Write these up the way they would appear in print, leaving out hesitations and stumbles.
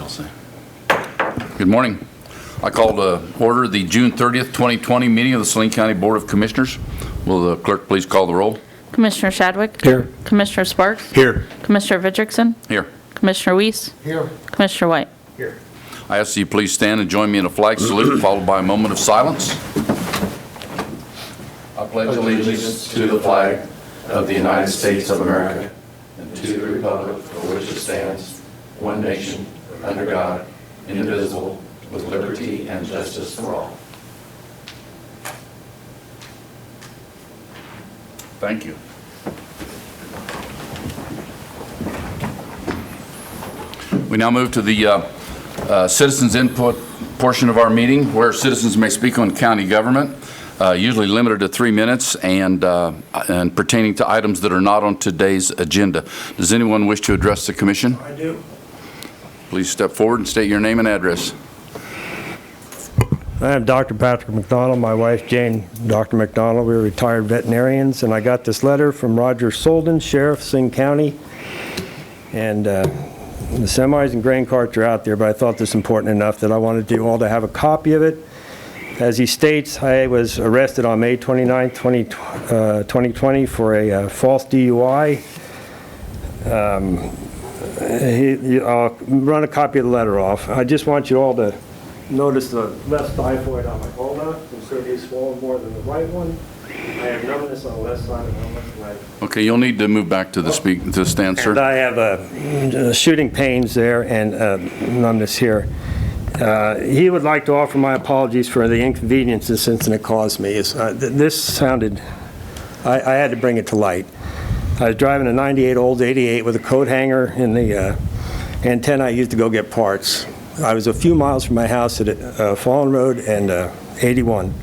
I'll say. Good morning. I call to order the June 30th, 2020 meeting of the Saline County Board of Commissioners. Will the clerk please call the roll? Commissioner Shadwick? Here. Commissioner Sparks? Here. Commissioner Vidrickson? Here. Commissioner Weiss? Here. Commissioner White? Here. I ask that you please stand and join me in a flag salute, followed by a moment of silence. I pledge allegiance to the flag of the United States of America and to the republic for which it stands, one nation, under God, indivisible, with liberty and justice for all. Thank you. We now move to the citizens input portion of our meeting, where citizens may speak on county government, usually limited to 3 minutes, and pertaining to items that are not on today's agenda. Does anyone wish to address the commission? I do. Please step forward and state your name and address. I am Dr. Patrick McDonald, my wife Jane, Dr. McDonald. We're retired veterinarians, and I got this letter from Roger Solden, Sheriff, Saline County. And the semis and grain carts are out there, but I thought this important enough that I wanted you all to have a copy of it. As he states, I was arrested on May 29, 2020 for a false DUI. I'll run a copy of the letter off. I just want you all to notice the left typhoid on my ulna. It's going to be swollen more than the right one. I have numbness on the left side of my left leg. Okay, you'll need to move back to the stand, sir. And I have shooting pains there and numbness here. He would like to offer my apologies for the inconvenience this incident caused me. This sounded, I had to bring it to light. I was driving a 98 Olds 88 with a coat hanger in the antenna I used to go get parts. I was a few miles from my house at Fallen Road and 81.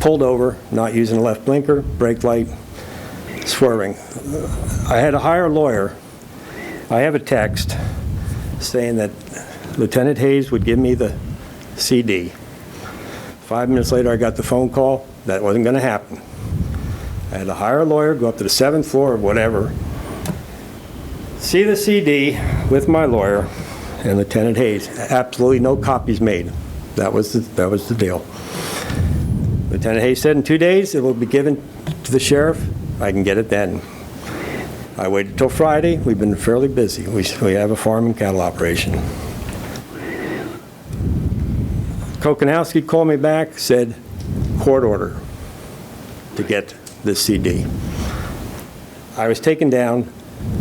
Pulled over, not using the left blinker, brake light, swerving. I had to hire a lawyer. I have a text saying that Lieutenant Hayes would give me the CD. 5 minutes later, I got the phone call. That wasn't going to happen. I had to hire a lawyer, go up to the 7th floor or whatever, see the CD with my lawyer and Lieutenant Hayes. Absolutely no copies made. That was the deal. Lieutenant Hayes said in 2 days it will be given to the sheriff. I can get it then. I waited till Friday. We've been fairly busy. We have a farm and cattle operation. Kokanowski called me back, said court order to get this CD. I was taken down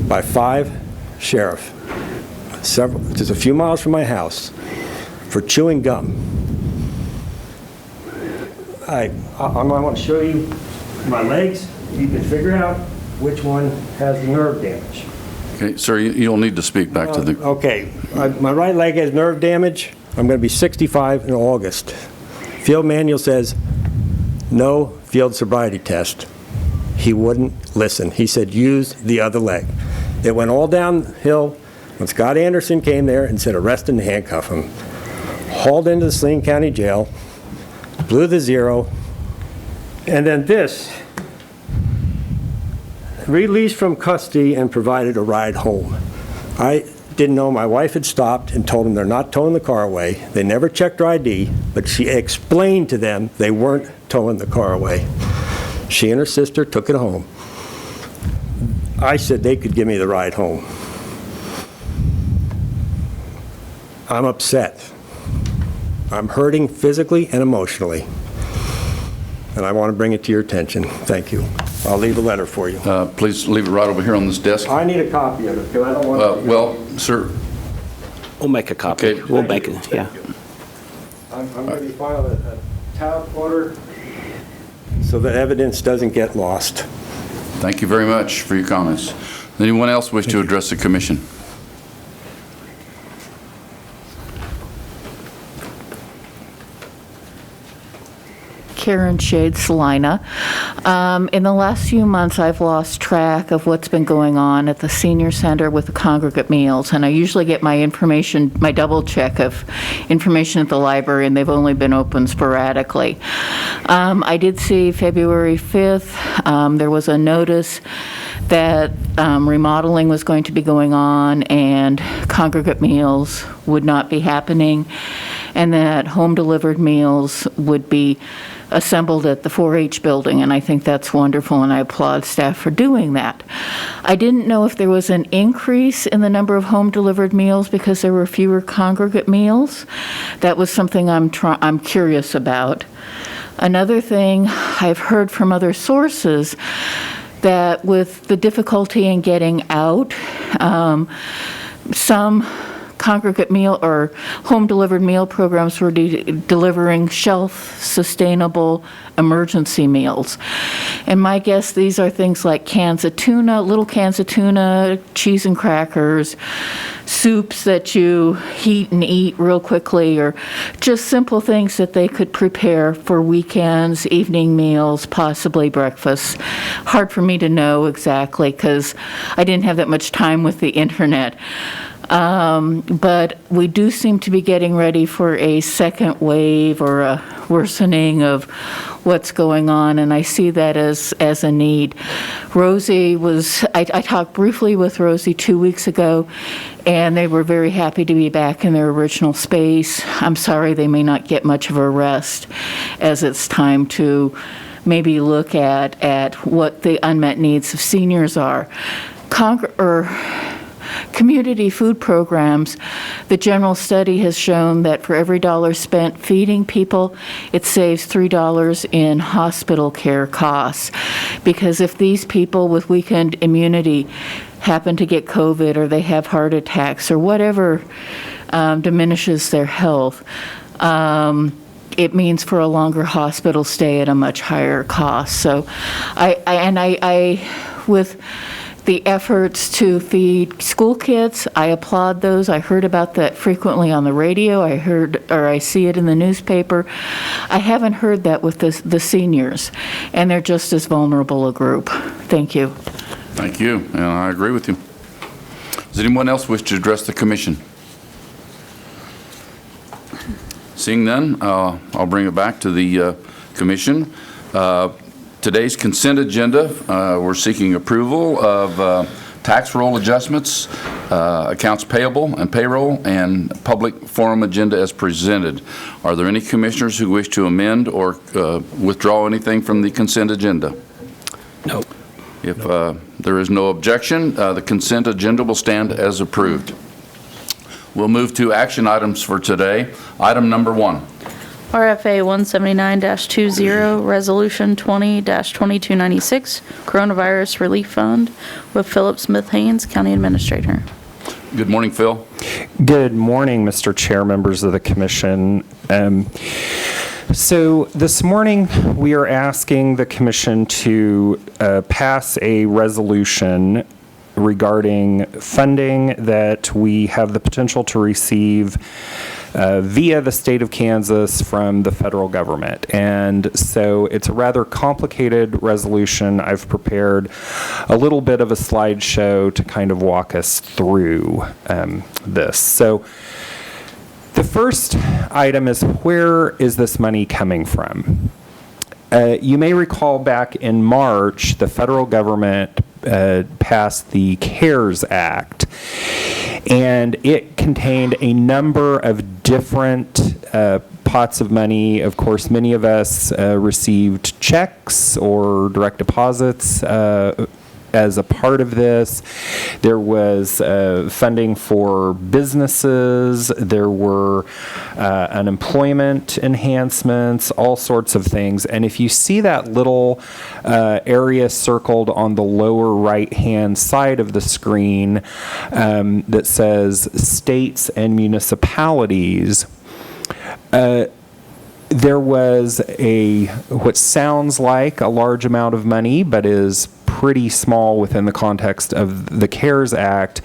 by 5 sheriff, just a few miles from my house, for chewing gum. I want to show you my legs. You can figure out which one has the nerve damage. Okay, sir, you'll need to speak back to the... Okay, my right leg has nerve damage. I'm going to be 65 in August. Field manual says no field sobriety test. He wouldn't listen. He said use the other leg. It went all downhill when Scott Anderson came there and said arrest and handcuff him. Hauled into the Saline County Jail, blew the zero, and then this, released from custody and provided a ride home. I didn't know my wife had stopped and told them they're not towing the car away. They never checked her ID, but she explained to them they weren't towing the car away. She and her sister took it home. I said they could give me the ride home. I'm upset. I'm hurting physically and emotionally. And I want to bring it to your attention. Thank you. I'll leave a letter for you. Please leave it right over here on this desk. I need a copy of it because I don't want to... Well, sir... We'll make a copy. Okay. We'll make it, yeah. I'm going to be filing a TAP order so that evidence doesn't get lost. Thank you very much for your comments. Does anyone else wish to address the commission? Karen Shade Salina. In the last few months, I've lost track of what's been going on at the senior center with the congregate meals, and I usually get my information, my double check of information at the library, and they've only been open sporadically. I did see February 5th, there was a notice that remodeling was going to be going on and congregate meals would not be happening, and that home-delivered meals would be assembled at the 4-H building, and I think that's wonderful, and I applaud staff for doing that. I didn't know if there was an increase in the number of home-delivered meals because there were fewer congregate meals. That was something I'm curious about. Another thing I've heard from other sources that with the difficulty in getting out, some congregate meal or home-delivered meal programs were delivering shelf-sustainable emergency meals. And my guess, these are things like cans of tuna, little cans of tuna, cheese and crackers, soups that you heat and eat real quickly, or just simple things that they could prepare for weekends, evening meals, possibly breakfast. Hard for me to know exactly because I didn't have that much time with the internet. But we do seem to be getting ready for a second wave or a worsening of what's going on, and I see that as a need. Rosie I talked briefly with Rosie 2 weeks ago, and they were very happy to be back in their original space. I'm sorry they may not get much of a rest, as it's time to maybe look at what the unmet needs of seniors are. Community food programs, the general study has shown that for every dollar spent feeding people, it saves $3 in hospital care costs. Because if these people with weakened immunity happen to get COVID or they have heart attacks or whatever diminishes their health, it means for a longer hospital stay at a much higher cost. So with the efforts to feed school kids, I applaud those. I heard about that frequently on the radio. I see it in the newspaper. I haven't heard that with the seniors, and they're just as vulnerable a group. Thank you. Thank you, and I agree with you. Does anyone else wish to address the commission? Seeing none, I'll bring it back to the commission. Today's consent agenda, we're seeking approval of tax roll adjustments, accounts payable and payroll, and public forum agenda as presented. Are there any commissioners who wish to amend or withdraw anything from the consent agenda? No. If there is no objection, the consent agenda will stand as approved. We'll move to action items for today. Item number 1. RFA 179-20, Resolution 20-2296, Coronavirus Relief Fund, with Philip Smith Haynes, County Administrator. Good morning, Phil. Good morning, Mr. Chair, members of the Commission. So this morning, we are asking the Commission to pass a resolution regarding funding that we have the potential to receive via the state of Kansas from the federal government. And so it's a rather complicated resolution. I've prepared a little bit of a slideshow to kind of walk us through this. So the first item is, where is this money coming from? You may recall back in March, the federal government passed the CARES Act, and it contained a number of different pots of money. Of course, many of us received checks or direct deposits as a part of this. There was funding for businesses, there were unemployment enhancements, all sorts of things. And if you see that little area circled on the lower right-hand side of the screen that says states and municipalities, there was what sounds like a large amount of money, but is pretty small within the context of the CARES Act,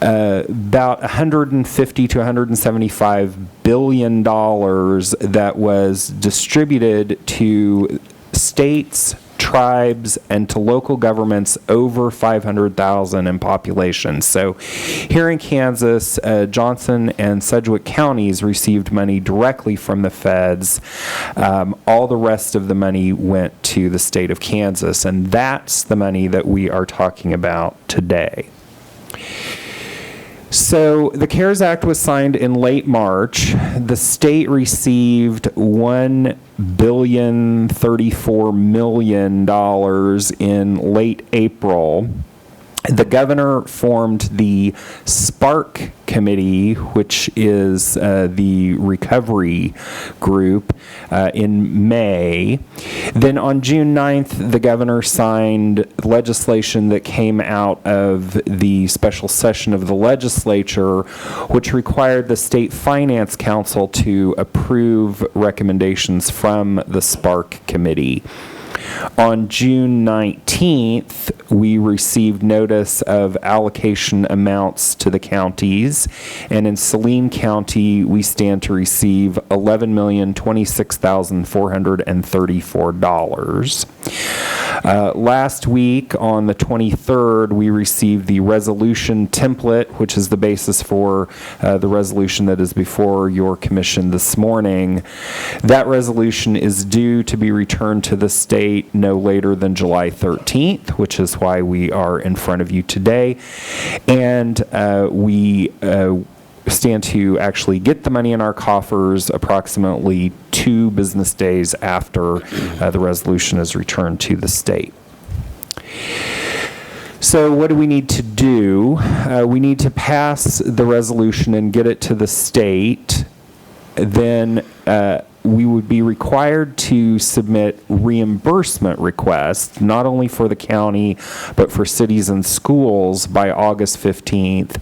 about $150 to $175 billion that was distributed to states, tribes, and to local governments over 500,000 in population. So here in Kansas, Johnson and Sedgwick counties received money directly from the feds. All the rest of the money went to the state of Kansas, and that's the money that we are talking about today. So the CARES Act was signed in late March. The state received $1,034,000,000 in late April. The governor formed the Spark Committee, which is the recovery group, in May. Then on June 9th, the governor signed legislation that came out of the special session of the legislature, which required the State Finance Council to approve recommendations from the Spark Committee. On June 19th, we received notice of allocation amounts to the counties, and in Saline County, we stand to receive $11,026,434. Last week, on the 23rd, we received the resolution template, which is the basis for the resolution that is before your commission this morning. That resolution is due to be returned to the state no later than July 13th, which is why we are in front of you today. And we stand to actually get the money in our coffers approximately 2 business days after the resolution is returned to the state. So what do we need to do? We need to pass the resolution and get it to the state. Then we would be required to submit reimbursement requests, not only for the county, but for cities and schools by August 15th.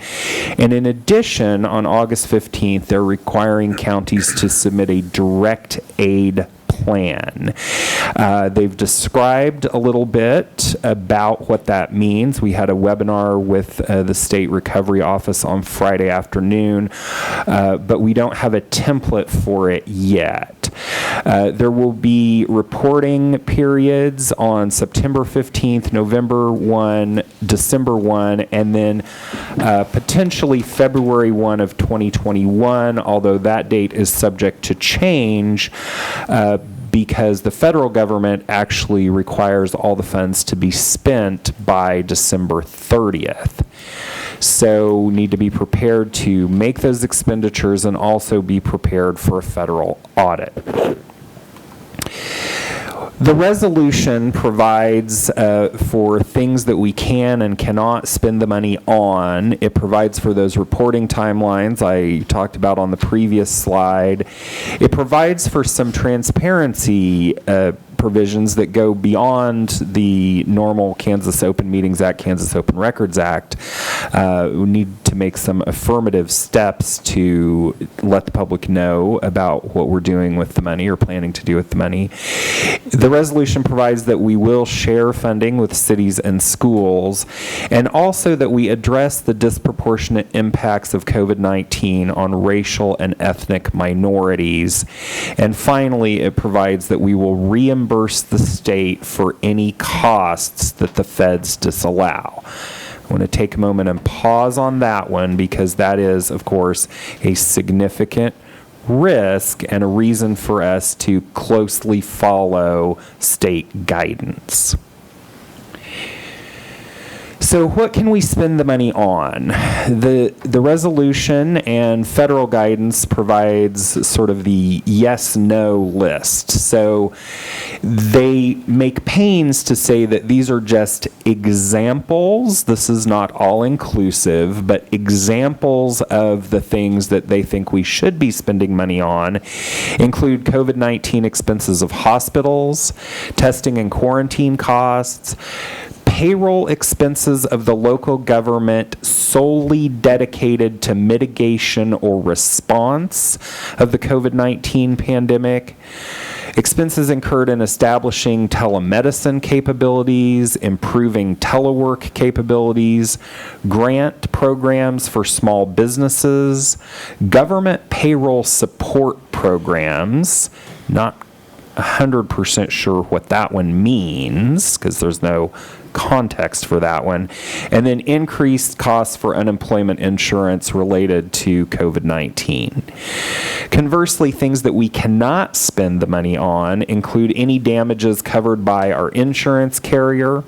And in addition, on August 15th, they're requiring counties to submit a direct aid plan. They've described a little bit about what that means. We had a webinar with the State Recovery Office on Friday afternoon, but we don't have a template for it yet. There will be reporting periods on September 15th, November 1, December 1, and then potentially February 1 of 2021, although that date is subject to change because the federal government actually requires all the funds to be spent by December 30th. So we need to be prepared to make those expenditures and also be prepared for a federal audit. The resolution provides for things that we can and cannot spend the money on. It provides for those reporting timelines I talked about on the previous slide. It provides for some transparency provisions that go beyond the normal Kansas Open Meetings Act, Kansas Open Records Act. We need to make some affirmative steps to let the public know about what we're doing with the money or planning to do with the money. The resolution provides that we will share funding with cities and schools, and also that we address the disproportionate impacts of COVID-19 on racial and ethnic minorities. And finally, it provides that we will reimburse the state for any costs that the feds disallow. I want to take a moment and pause on that one because that is, of course, a significant risk and a reason for us to closely follow state guidance. So what can we spend the money on? The resolution and federal guidance provides sort of the yes-no list. So they make pains to say that these are just examples. This is not all-inclusive, but examples of the things that they think we should be spending money on include COVID-19 expenses of hospitals, testing and quarantine costs, payroll expenses of the local government solely dedicated to mitigation or response of the COVID-19 pandemic, Expenses incurred in establishing telemedicine capabilities, improving telework capabilities, grant programs for small businesses, government payroll support programs, not 100% sure what that one means because there's no context for that one, and then increased costs for unemployment insurance related to COVID-19. Conversely, things that we cannot spend the money on include any damages covered by our insurance carrier,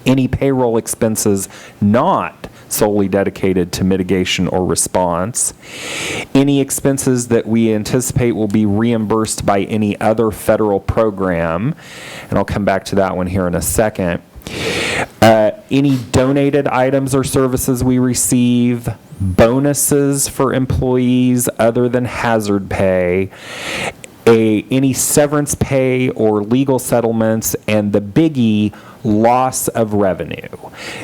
any payroll expenses not solely dedicated to mitigation or response, any expenses that we anticipate will be reimbursed by any other federal program, and I'll come back to that one here in a second, any donated items or services we receive, bonuses for employees other than hazard pay, any severance pay or legal settlements, and the biggie, loss of revenue.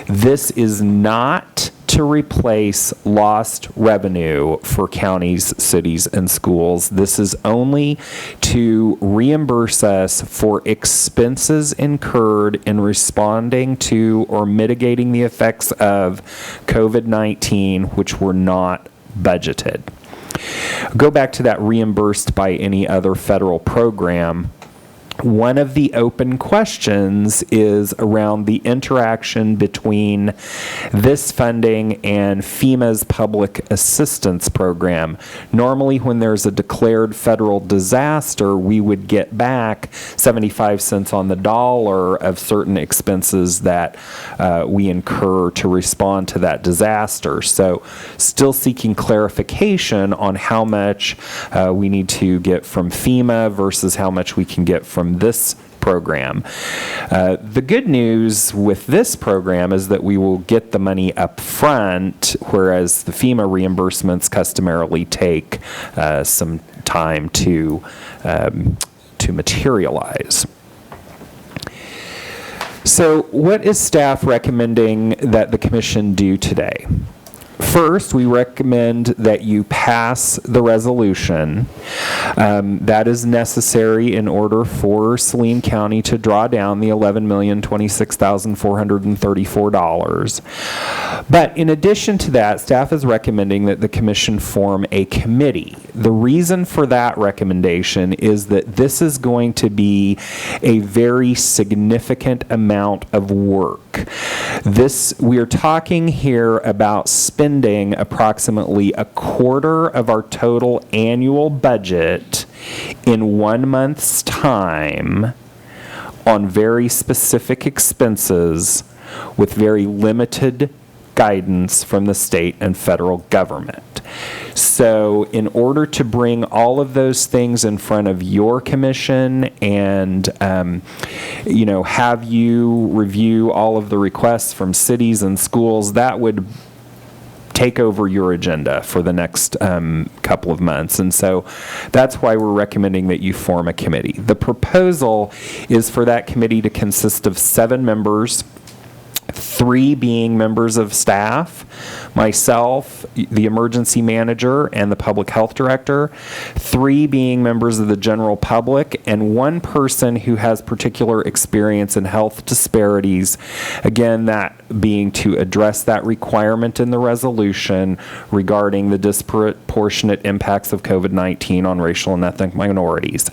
This is not to replace lost revenue for counties, cities, and schools. This is only to reimburse us for expenses incurred in responding to or mitigating the effects of COVID-19, which were not budgeted. Go back to that reimbursed by any other federal program. One of the open questions is around the interaction between this funding and FEMA's public assistance program. Normally, when there's a declared federal disaster, we would get back 75 cents on the dollar of certain expenses that we incur to respond to that disaster. So, still seeking clarification on how much we need to get from FEMA versus how much we can get from this program. The good news with this program is that we will get the money up front, whereas the FEMA reimbursements customarily take some time to materialize. So, what is staff recommending that the commission do today? First, we recommend that you pass the resolution. That is necessary in order for Saline County to draw down the $11,026,434. But in addition to that, staff is recommending that the commission form a committee. The reason for that recommendation is that this is going to be a very significant amount of work. We are talking here about spending approximately a quarter of our total annual budget in 1 month's time on very specific expenses with very limited guidance from the state and federal government. So in order to bring all of those things in front of your commission and, have you review all of the requests from cities and schools, that would take over your agenda for the next couple of months. And so that's why we're recommending that you form a committee. The proposal is for that committee to consist of 7 members, 3 being members of staff, myself, the emergency manager, and the public health director, 3 being members of the general public, and 1 person who has particular experience in health disparities, again, that being to address that requirement in the resolution regarding the disproportionate impacts of COVID-19 on racial and ethnic minorities.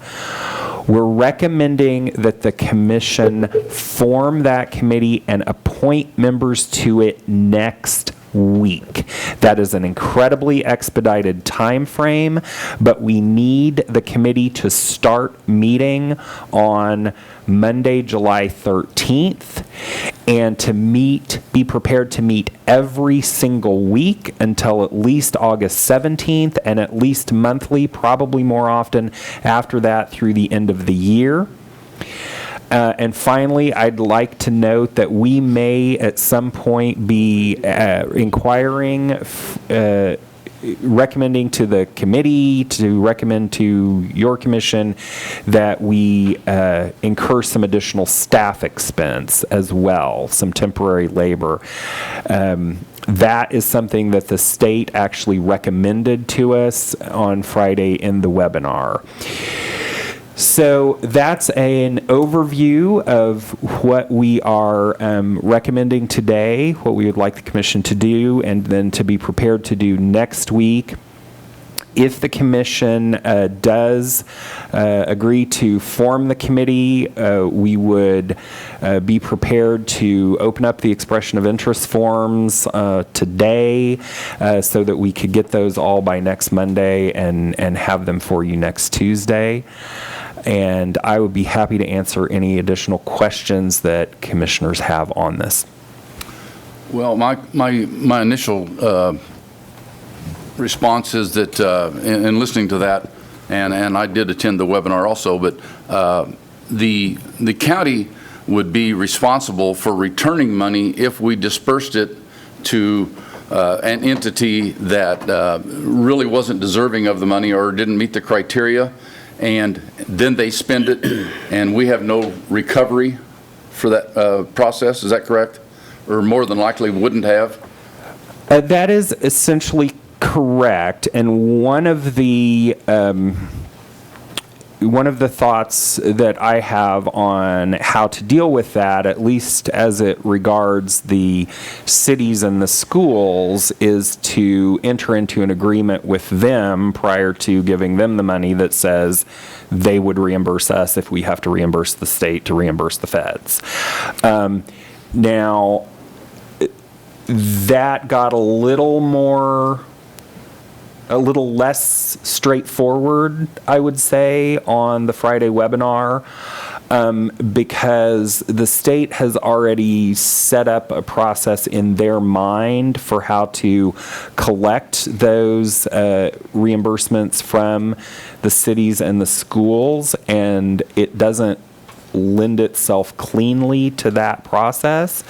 We're recommending that the commission form that committee and appoint members to it next week. That is an incredibly expedited time frame, but we need the committee to start meeting on Monday, July 13th, and to be prepared to meet every single week until at least August 17th, and at least monthly, probably more often after that through the end of the year. And finally, I'd like to note that we may at some point be recommending to the committee to recommend to your commission that we incur some additional staff expense as well, some temporary labor. That is something that the state actually recommended to us on Friday in the webinar. So that's an overview of what we are recommending today, what we would like the commission to do, and then to be prepared to do next week. If the commission does agree to form the committee, we would be prepared to open up the expression of interest forms today so that we could get those all by next Monday and have them for you next Tuesday. And I would be happy to answer any additional questions that commissioners have on this. Well, my initial response is that in listening to that, and I did attend the webinar also, but the county would be responsible for returning money if we dispersed it to an entity that really wasn't deserving of the money or didn't meet the criteria, and then they spend it, and we have no recovery for that process. Is that correct? Or more than likely wouldn't have? That is essentially correct, and one of the thoughts that I have on how to deal with that, at least as it regards the cities and the schools, is to enter into an agreement with them prior to giving them the money that says they would reimburse us if we have to reimburse the state to reimburse the feds. Now, that got a little less straightforward, I would say, on the Friday webinar, because the state has already set up a process in their mind for how to collect those reimbursements from the cities and the schools, and it doesn't lend itself cleanly to that process.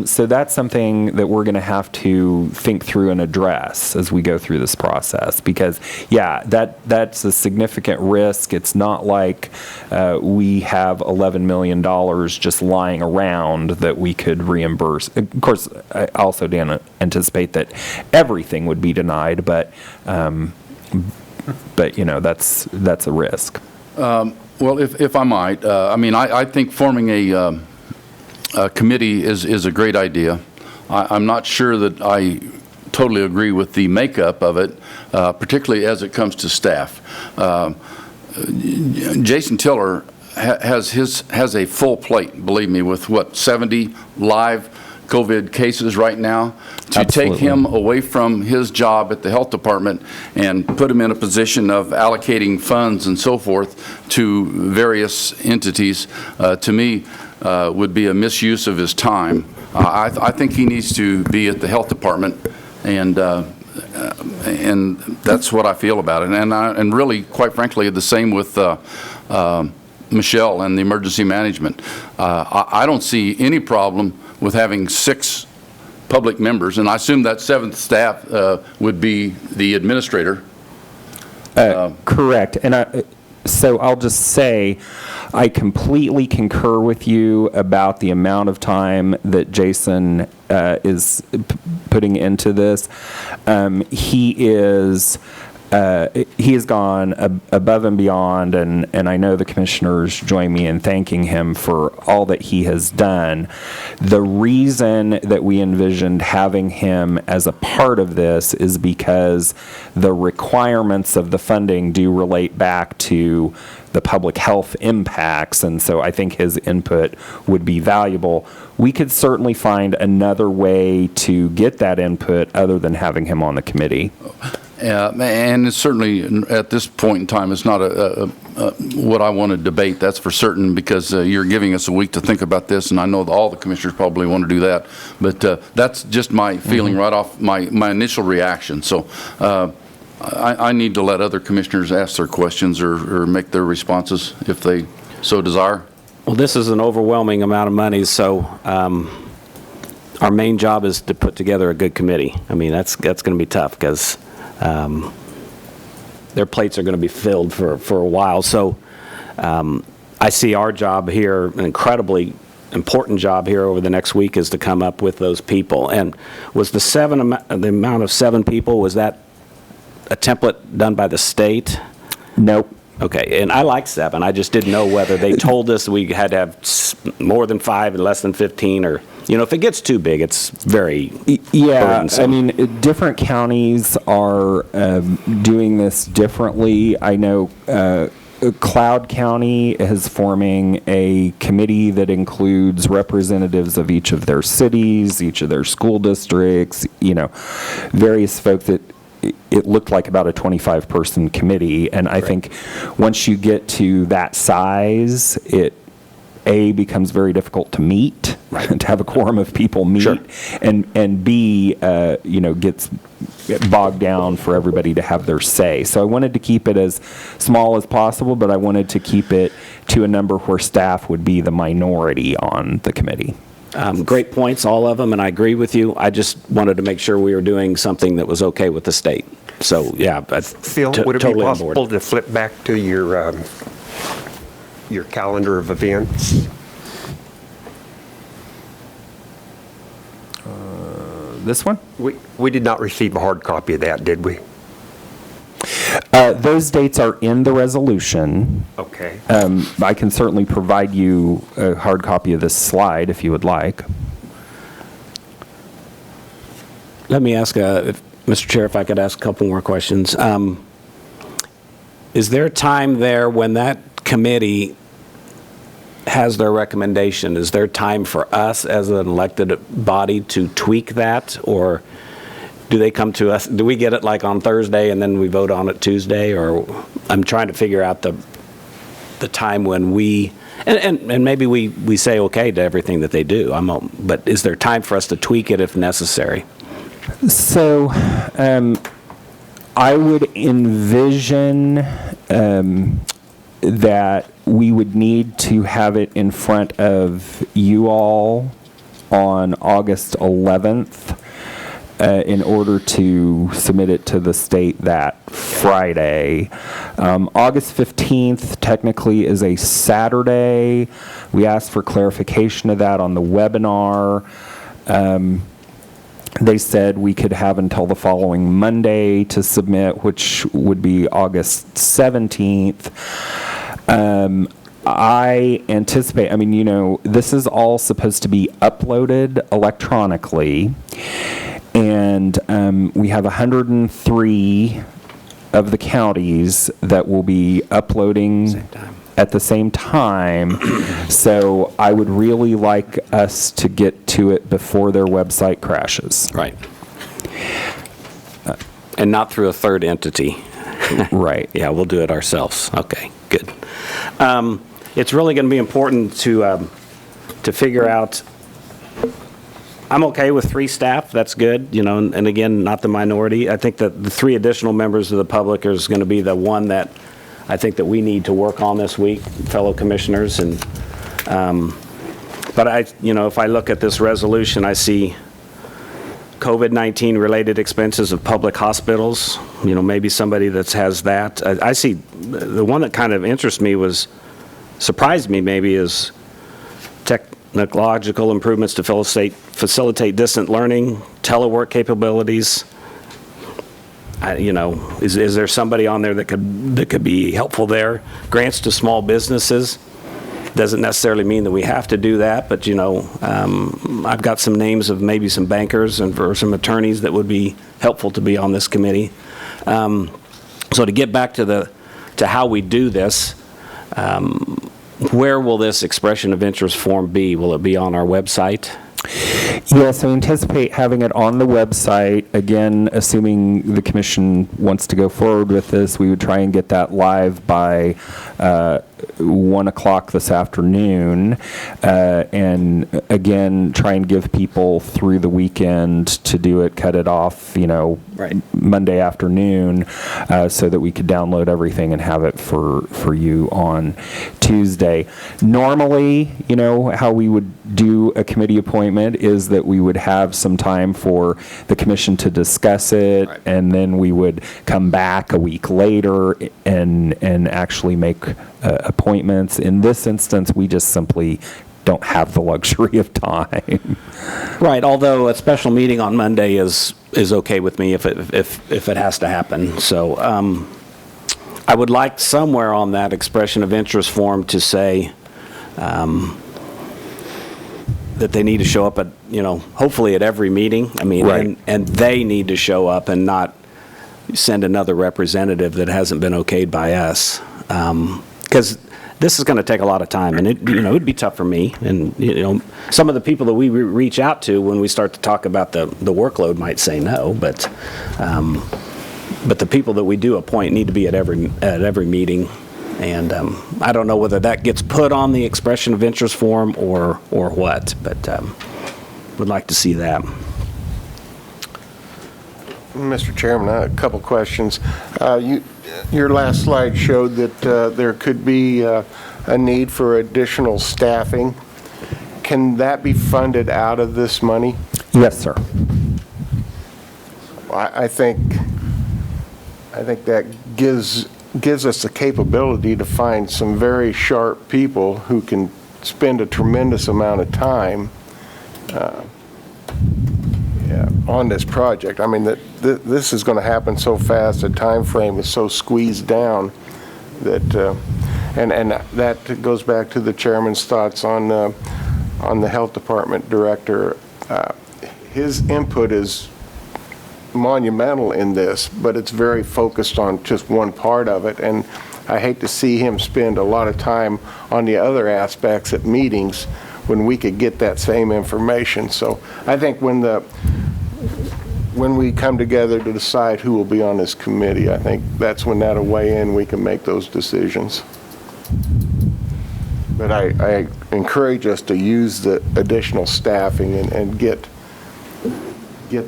So that's something that we're going to have to think through and address as we go through this process, because yeah, that's a significant risk. It's not like we have $11 million just lying around that we could reimburse. Of course, I also didn't anticipate that everything would be denied, but you know, that's a risk. Well, if I might, I think forming a committee is a great idea. I'm not sure that I totally agree with the makeup of it, particularly as it comes to staff. Jason Tiller has a full plate, believe me, with 70 live COVID cases right now. To Absolutely. Take him away from his job at the health department and put him in a position of allocating funds and so forth to various entities, to me, would be a misuse of his time. I think he needs to be at the health department, and that's what I feel about it. And really, quite frankly, the same with Michelle and the emergency management. I don't see any problem with having 6 public members, and I assume that 7th staff would be the administrator. Correct. And so I'll just say, I completely concur with you about the amount of time that Jason is putting into this. He has gone above and beyond, and I know the commissioners join me in thanking him for all that he has done. The reason that we envisioned having him as a part of this is because the requirements of the funding do relate back to the public health impacts, and so I think his input would be valuable. We could certainly find another way to get that input other than having him on the committee. And it's certainly, at this point in time, it's not what I want to debate, that's for certain, because you're giving us a week to think about this, and I know that all the commissioners probably want to do that. But that's just my feeling right off my initial reaction. So I need to let other commissioners ask their questions or make their responses if they so desire. Well, this is an overwhelming amount of money, so our main job is to put together a good committee. I mean, that's going to be tough, because their plates are going to be filled for a while. So I see our job here, an incredibly important job here over the next week, is to come up with those people. And was the amount of 7 people, was that a template done by the state? Nope. Okay, and I like 7. I just didn't know whether they told us we had to have more than 5 and less than 15, or, if it gets too big, it's very Yeah, burdensome. I mean, different counties are doing this differently. I know Cloud County is forming a committee that includes representatives of each of their cities, each of their school districts, various folks that it looked like about a 25-person committee. And I think once you get to that size, it becomes very difficult to meet, to have a quorum of people meet, Sure. and B, gets bogged down for everybody to have their say. So I wanted to keep it as small as possible, but I wanted to keep it to a number where staff would be the minority on the committee. Great points, all of them, and I agree with you. I just wanted to make sure we were doing something that was okay with the state. So, yeah, Phil, would it be totally on board. possible to flip back to your calendar of events? This one? We did not receive a hard copy of that, did we? Those dates are in the resolution. Okay. I can certainly provide you a hard copy of this slide if you would like. Let me ask, Mr. Chair, if I could ask a couple more questions. Is there time there when that committee has their recommendation? Is there time for us as an elected body to tweak that? Or do they come to us? Do we get it like on Thursday and then we vote on it Tuesday? Or I'm trying to figure out the time when we, and maybe we say okay to everything that they do. But is there time for us to tweak it if necessary? So I would envision that we would need to have it in front of you all on August 11th in order to submit it to the state that Friday. August 15th technically is a Saturday. We asked for clarification of that on the webinar. They said we could have until the following Monday to submit, which would be August 17th. I anticipate, this is all supposed to be uploaded electronically, and we have 103 of the counties that will be uploading at the same time. So I would really like us to get to it before their website crashes. Right. And not through a third entity. Right. Yeah, we'll do it ourselves. Okay, good. It's really going to be important to figure out. I'm okay with 3 staff. That's good. And again, not the minority. I think that the 3 additional members of the public is going to be the one that I think that we need to work on this week, fellow commissioners. And but if I look at this resolution, I see COVID-19 related expenses of public hospitals. Maybe somebody that has that. I see the one that kind of surprised me maybe is technological improvements to facilitate distant learning, telework capabilities. Is there somebody on there that could be helpful there? Grants to small businesses. Doesn't necessarily mean that we have to do that, but I've got some names of maybe some bankers and for some attorneys that would be helpful to be on this committee. So to get back to how we do this, where will this expression of interest form be? Will it be on our website? Yes, I anticipate having it on the website. Again, assuming the commission wants to go forward with this, we would try and get that live by 1 o'clock this afternoon. And again, try and give people through the weekend to do it, cut it off, Right. Monday afternoon, so that we could download everything and have it for you on Tuesday. Normally, how we would do a committee appointment is that we would have some time for the commission to discuss it, Right. and then we would come back a week later and actually make appointments. In this instance, we just simply don't have the luxury of time. Right, although a special meeting on Monday is okay with me if it has to happen. So I would like somewhere on that expression of interest form to say that they need to show up at, hopefully at every meeting. I mean, Right. and they need to show up and not send another representative that hasn't been okayed by us. Because this is going to take a lot of time, and it'd be tough for me. And, some of the people that we reach out to when we start to talk about the workload might say no, but the people that we do appoint need to be at every meeting. And I don't know whether that gets put on the expression of interest form or what, but would like to see that. Mr. Chairman, I have a couple questions. Your last slide showed that there could be a need for additional staffing. Can that be funded out of this money? Yes, sir. I think that gives us the capability to find some very sharp people who can spend a tremendous amount of time on this project. I mean, this is going to happen so fast, the time frame is so squeezed down that, and that goes back to the chairman's thoughts on the health department director. His input is monumental in this, but it's very focused on just one part of it, and I hate to see him spend a lot of time on the other aspects at meetings when we could get that same information. So I think when we come together to decide who will be on this committee, I think that's when that'll weigh in, we can make those decisions. But I encourage us to use the additional staffing and get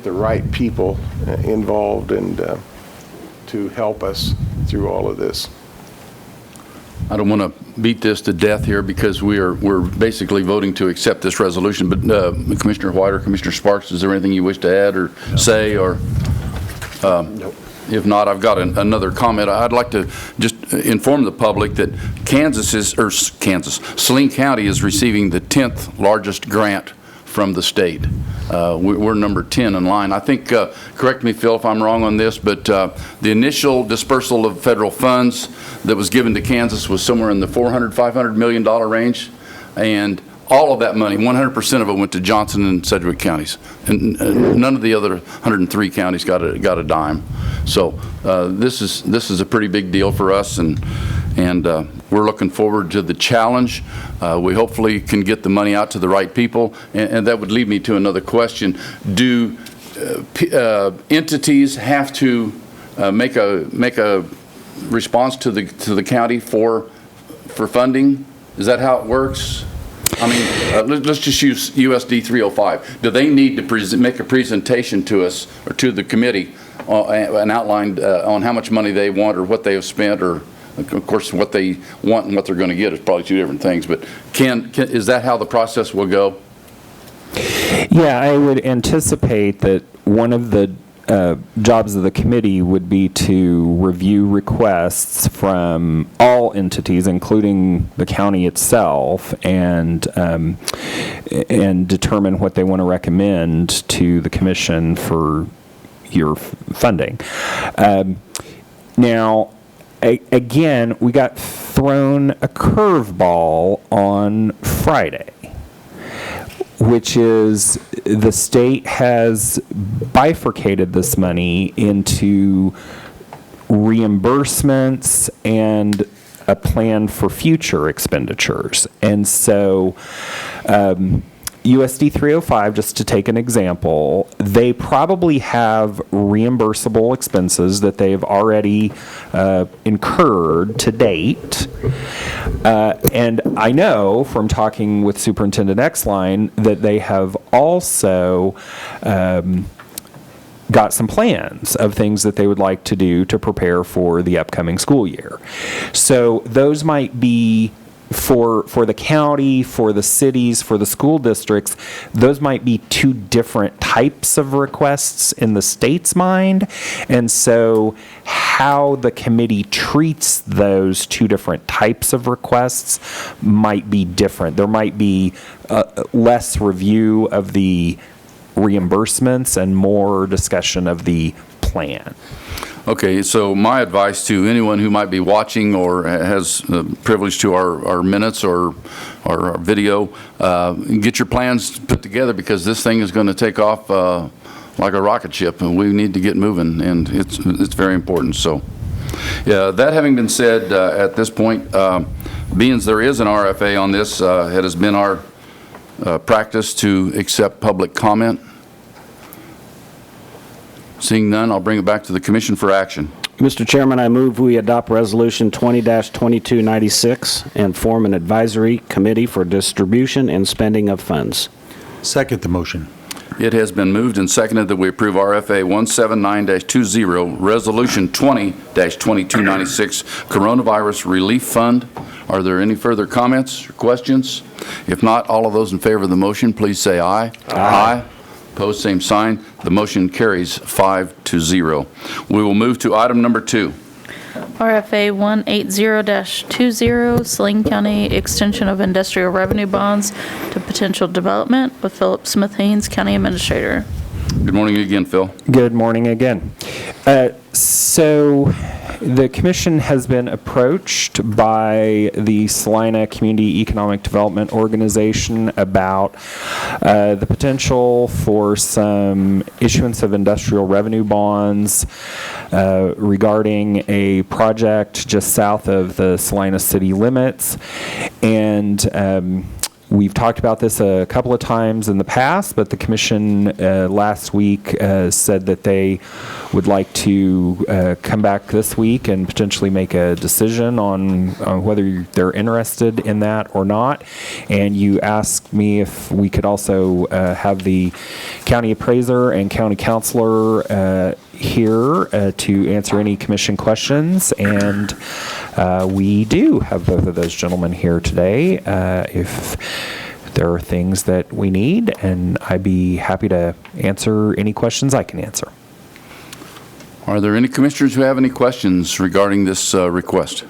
the right people involved and to help us through all of this. I don't want to beat this to death here because we're basically voting to accept this resolution, but Commissioner White or Commissioner Sparks, is there anything you wish to add or say? Or Nope. if not, I've got another comment. I'd like to just inform the public that Saline County is receiving the 10th largest grant from the state. We're number 10 in line. I think, correct me, Phil, if I'm wrong on this, but the initial dispersal of federal funds that was given to Kansas was somewhere in the $400–500 million range, and all of that money, 100% of it, went to Johnson and Sedgwick counties, and none of the other 103 counties got a dime. So this is a pretty big deal for us, and we're looking forward to the challenge. We hopefully can get the money out to the right people, and that would lead me to another question. Do entities have to make a response to the county for funding? Is that how it works? I mean, let's just use USD 305. Do they need to make a presentation to us or to the committee and outline on how much money they want or what they have spent, or of course what they want and what they're going to get is probably two different things, but is that how the process will go? Yeah, I would anticipate that one of the jobs of the committee would be to review requests from all entities, including the county itself, and determine what they want to recommend to the commission for your funding. Now, again, we got thrown a curveball on Friday, which is the state has bifurcated this money into reimbursements and a plan for future expenditures. And so USD 305, just to take an example, they probably have reimbursable expenses that they've already incurred to date. And I know from talking with Superintendent Exline that they have also got some plans of things that they would like to do to prepare for the upcoming school year. So those might be for the county, for the cities, for the school districts, those might be two different types of requests in the state's mind. And so how the committee treats those two different types of requests might be different. There might be less review of the reimbursements and more discussion of the plan. Okay, so my advice to anyone who might be watching or has privilege to our minutes or our video, get your plans put together, because this thing is going to take off like a rocket ship, and we need to get moving, and it's very important. So, yeah, that having been said, at this point, being as there is an RFA on this, it has been our practice to accept public comment. Seeing none, I'll bring it back to the commission for action. Mr. Chairman, I move we adopt Resolution 20-2296 and form an advisory committee for distribution and spending of funds. Second the motion. It has been moved and seconded that we approve RFA 179-20, Resolution 20-2296, Coronavirus Relief Fund. Are there any further comments or questions? If not, all of those in favor of the motion, please say aye. Aye. Opposed, same sign. The motion carries 5-0. We will move to item number 2. RFA 180-20, Saline County Extension of Industrial Revenue Bonds to Potential Development with Philip Smith Haynes, County Administrator. Good morning again, Phil. Good morning again. So the commission has been approached by the Saline Community Economic Development Organization about the potential for some issuance of industrial revenue bonds regarding a project just south of the Salina city limits. And we've talked about this a couple of times in the past, but the commission last week said that they would like to come back this week and potentially make a decision on whether they're interested in that or not. And you asked me if we could also have the county appraiser and county counselor here to answer any commission questions, and we do have both of those gentlemen here today. If there are things that we need, and I'd be happy to answer any questions I can answer. Are there any commissioners who have any questions regarding this request?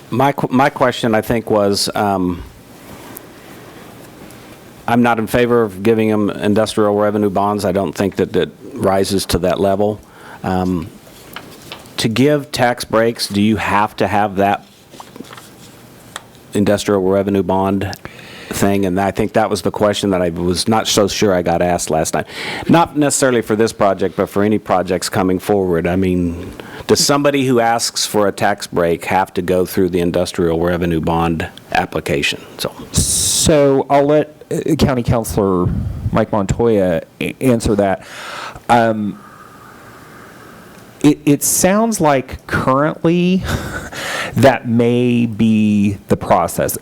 My question, I think, was I'm not in favor of giving them industrial revenue bonds. I don't think that it rises to that level. To give tax breaks, do you have to have that industrial revenue bond thing? And I think that was the question that I was not so sure I got asked last night. Not necessarily for this project, but for any projects coming forward. I mean, does somebody who asks for a tax break have to go through the industrial revenue bond application? So I'll let County Councilor Mike Montoya answer that. It sounds like currently that may be the process.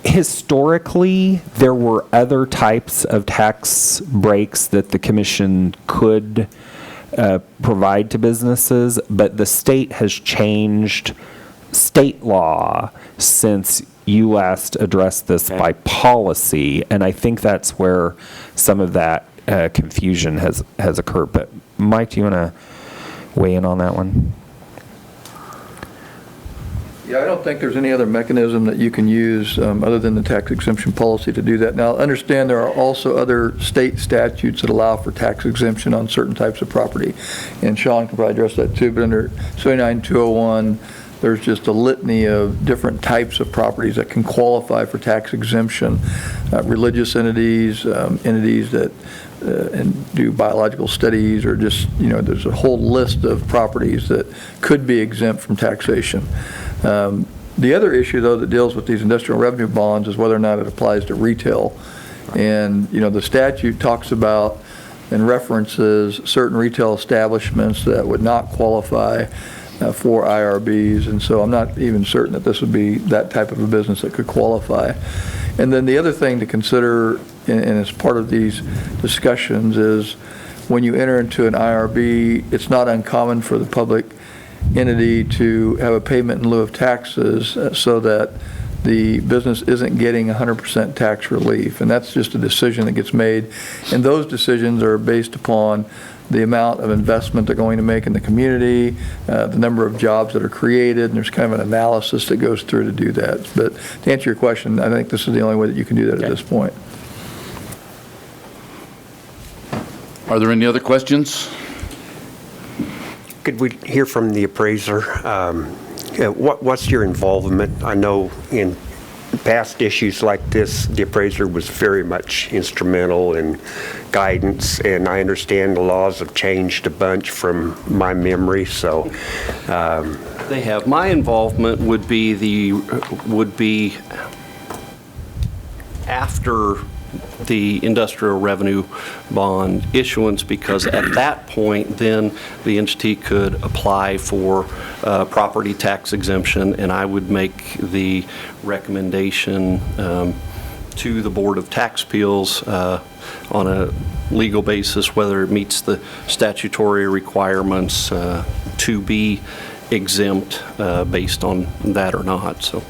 Historically, there were other types of tax breaks that the commission could provide to businesses, but the state has changed state law since you last addressed this by policy, and I think that's where some of that confusion has occurred. But Mike, do you want to weigh in on that one? Yeah, I don't think there's any other mechanism that you can use other than the tax exemption policy to do that. Now, understand there are also other state statutes that allow for tax exemption on certain types of property, and Sean can probably address that too, but under 79-201, there's just a litany of different types of properties that can qualify for tax exemption. Religious entities, entities that and do biological studies, or just, there's a whole list of properties that could be exempt from taxation. The other issue, though, that deals with these industrial revenue bonds is whether or not it applies to retail. And, the statute talks about and references certain retail establishments that would not qualify for IRBs, and so I'm not even certain that this would be that type of a business that could qualify. And then the other thing to consider, and as part of these discussions, is when you enter into an IRB, it's not uncommon for the public entity to have a payment in lieu of taxes so that the business isn't getting 100% tax relief. And that's just a decision that gets made. And those decisions are based upon the amount of investment they're going to make in the community, the number of jobs that are created, and there's kind of an analysis that goes through to do that. But to answer your question, I think this is the only way that you can do that at this point. Are there any other questions? Could we hear from the appraiser? What's your involvement? I know in past issues like this, the appraiser was very much instrumental in guidance, and I understand the laws have changed a bunch from my memory, so. They have. My involvement would be after the industrial revenue bond issuance, because at that point, then the entity could apply for property tax exemption, and I would make the recommendation to the Board of Tax Appeals on a legal basis whether it meets the statutory requirements to be exempt based on that or not. So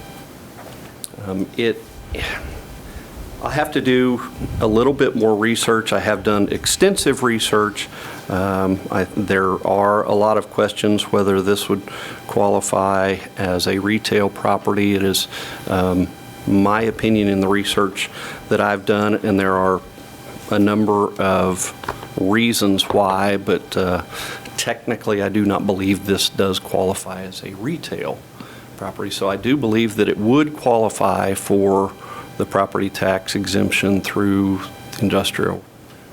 I'll have to do a little bit more research. I have done extensive research. There are a lot of questions whether this would qualify as a retail property. It is my opinion in the research that I've done, and there are a number of reasons why, but technically I do not believe this does qualify as a retail property. So I do believe that it would qualify for the property tax exemption through industrial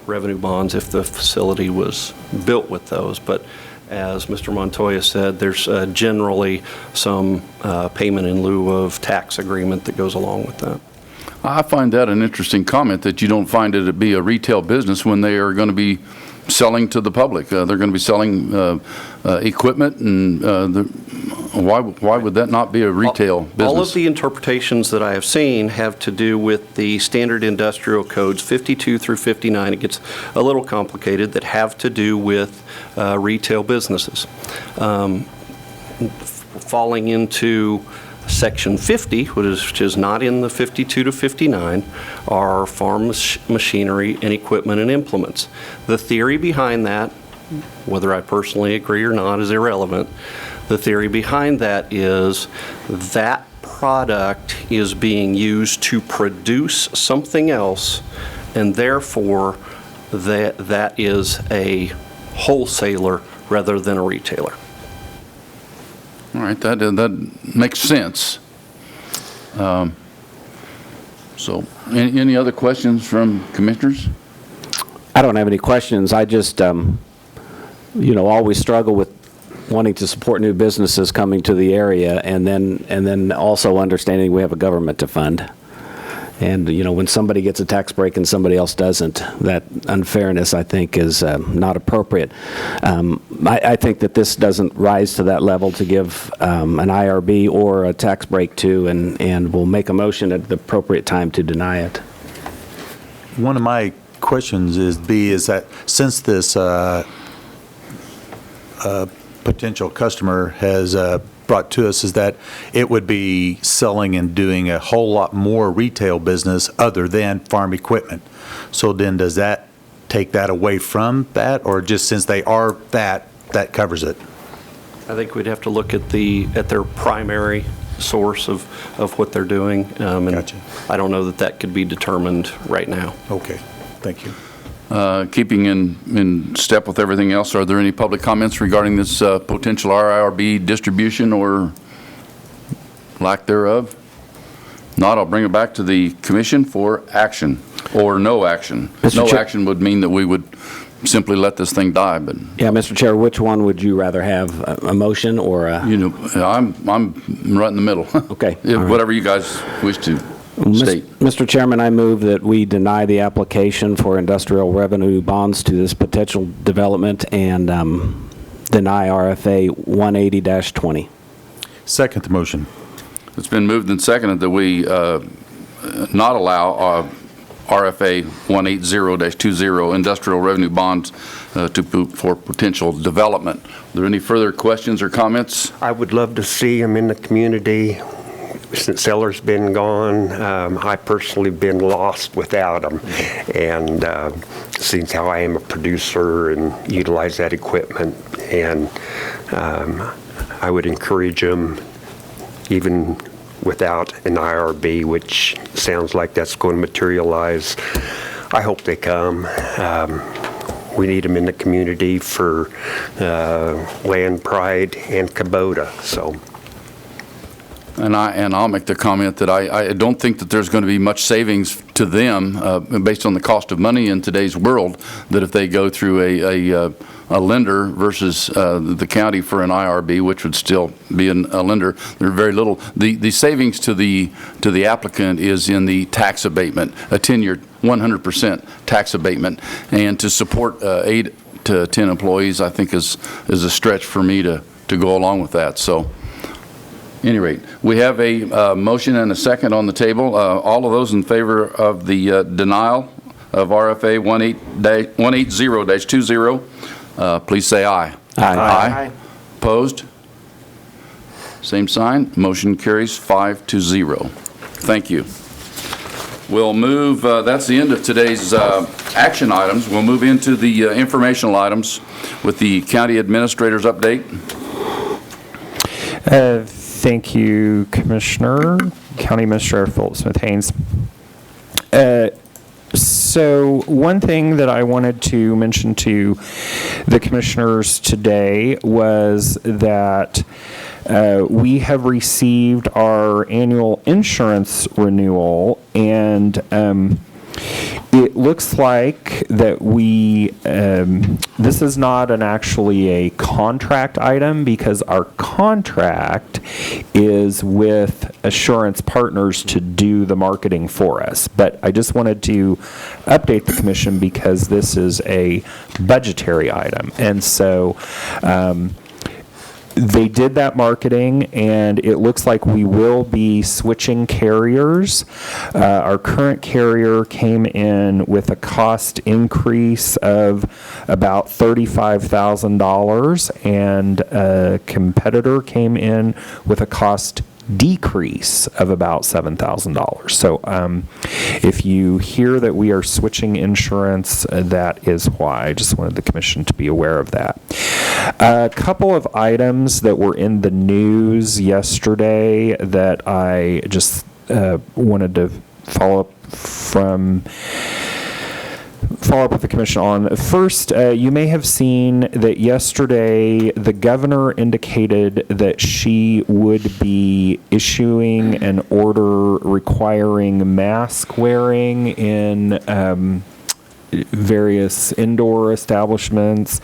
revenue bonds if the facility was built with those. But as Mr. Montoya said, there's generally some payment in lieu of tax agreement that goes along with that. I find that an interesting comment, that you don't find it to be a retail business when they are going to be selling to the public. They're going to be selling equipment, and why would that not be a retail business? All of the interpretations that I have seen have to do with the standard industrial codes 52 through 59. It gets a little complicated, that have to do with retail businesses. Falling into Section 50, which is not in the 52 to 59, are farm machinery and equipment and implements. The theory behind that, whether I personally agree or not is irrelevant, the theory behind that is that product is being used to produce something else, and therefore that is a wholesaler rather than a retailer. All right, that makes sense. So, any other questions from commissioners? I don't have any questions. I just, always struggle with wanting to support new businesses coming to the area, and then also understanding we have a government to fund. And, when somebody gets a tax break and somebody else doesn't, that unfairness, I think, is not appropriate. I think that this doesn't rise to that level to give an IRB or a tax break to, and we'll make a motion at the appropriate time to deny it. One of my questions is that since this potential customer has brought to us, is that it would be selling and doing a whole lot more retail business other than farm equipment. So then does that take that away from that, or just since they are that covers it? I think we'd have to look at their primary source of what they're doing. And Gotcha. I don't know that could be determined right now. Okay, thank you. Keeping in step with everything else, are there any public comments regarding this potential IRB distribution or lack thereof? Not, I'll bring it back to the commission for action or no action. No action would mean that we would simply let this thing die, but. Yeah, Mr. Chair, which one would you rather have, a motion or a? I'm right in the middle. Okay. Whatever you guys wish to state. Mr. Chairman, I move that we deny the application for industrial revenue bonds to this potential development and deny RFA 180-20. Second the motion. It's been moved and seconded that we not allow RFA 180-20 industrial revenue bonds for potential development. Are there any further questions or comments? I would love to see them in the community. Since Seller's been gone, I personally been lost without them. And since how I am a producer and utilize that equipment, and I would encourage them even without an IRB, which sounds like that's going to materialize. I hope they come. we need them in the community for Land Pride and Kubota, so. And I'll make the comment that I don't think that there's going to be much savings to them based on the cost of money in today's world, that if they go through a lender versus the county for an IRB, which would still be a lender, there's very little. The savings to the applicant is in the tax abatement, a 10-year 100% tax abatement, and to support 8 to 10 employees, I think is a stretch for me to go along with that. So. At any rate, we have a motion and a second on the table. All of those in favor of the denial of RFA 180-20, please say aye. Aye. Opposed? Same sign. Motion carries 5-0. Thank you. We'll move, that's the end of today's action items. We'll move into the informational items with the county administrator's update. Thank you, Commissioner. County Administrator Philip Smith-Haynes. So one thing that I wanted to mention to the commissioners today was that we have received our annual insurance renewal, and it looks like that this is not actually a contract item, because our contract is with Assurance Partners to do the marketing for us. But I just wanted to update the commission because this is a budgetary item. And so they did that marketing, and it looks like we will be switching carriers. Our current carrier came in with a cost increase of about $35,000, and a competitor came in with a cost decrease of about $7,000. So if you hear that we are switching insurance, that is why. I just wanted the commission to be aware of that. A couple of items that were in the news yesterday that I just wanted to follow up with the commission on. First, you may have seen that yesterday the governor indicated that she would be issuing an order requiring mask wearing in various indoor establishments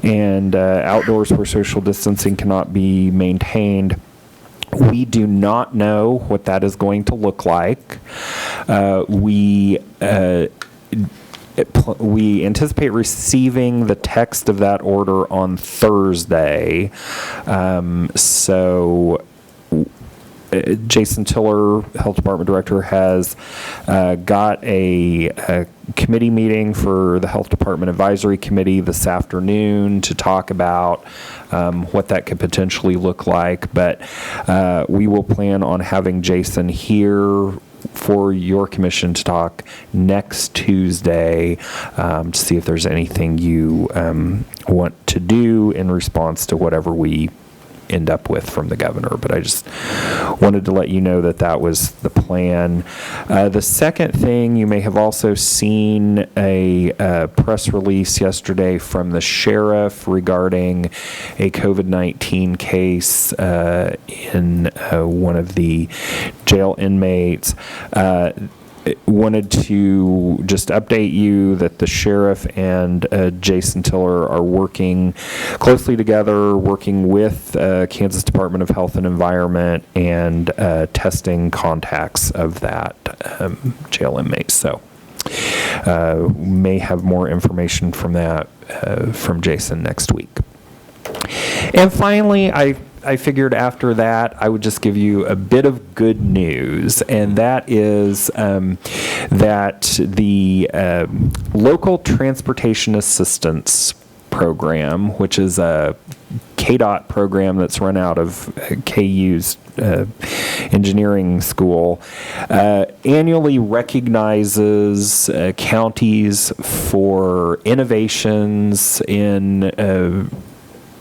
and outdoors where social distancing cannot be maintained. We do not know what that is going to look like. We anticipate receiving the text of that order on Thursday. So Jason Tiller, Health Department Director, has got a committee meeting for the Health Department Advisory Committee this afternoon to talk about what that could potentially look like. But we will plan on having Jason here for your commission to talk next Tuesday to see if there's anything you want to do in response to whatever we end up with from the governor. But I just wanted to let you know that that was the plan. The second thing, you may have also seen a press release yesterday from the sheriff regarding a COVID-19 case in one of the jail inmates. Wanted to just update you that the sheriff and Jason Tiller are working closely together, working with Kansas Department of Health and Environment, and testing contacts of that jail inmate. So may have more information from that from Jason next week. And finally, I figured after that I would just give you a bit of good news, and that is that the Local Transportation Assistance Program, which is a KDOT program that's run out of KU's engineering school, annually recognizes counties for innovations in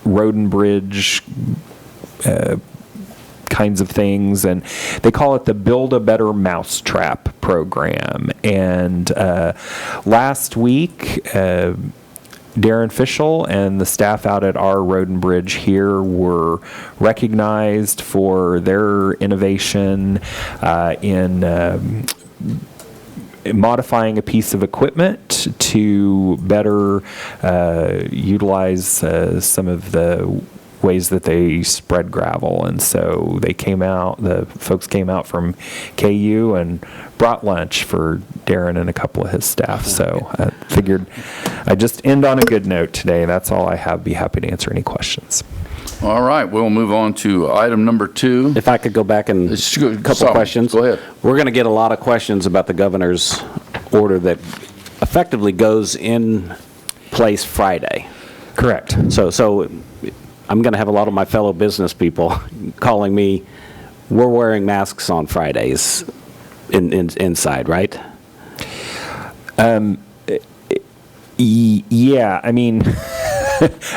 road and bridge kinds of things, and they call it the Build a Better Mousetrap program. And last week, Darren Fischel and the staff out at our road and bridge here were recognized for their innovation in modifying a piece of equipment to better utilize some of the ways that they spread gravel. And so they came out, the folks came out from KU and brought lunch for Darren and a couple of his staff. So I figured I'd just end on a good note today. That's all I have. Be happy to answer any questions. All right, we'll move on to item number 2. If I could go back and a couple of questions. Go ahead. We're going to get a lot of questions about the governor's order that effectively goes in place Friday. Correct. So I'm going to have a lot of my fellow business people calling me, we're wearing masks on Fridays inside, right? Yeah, I mean,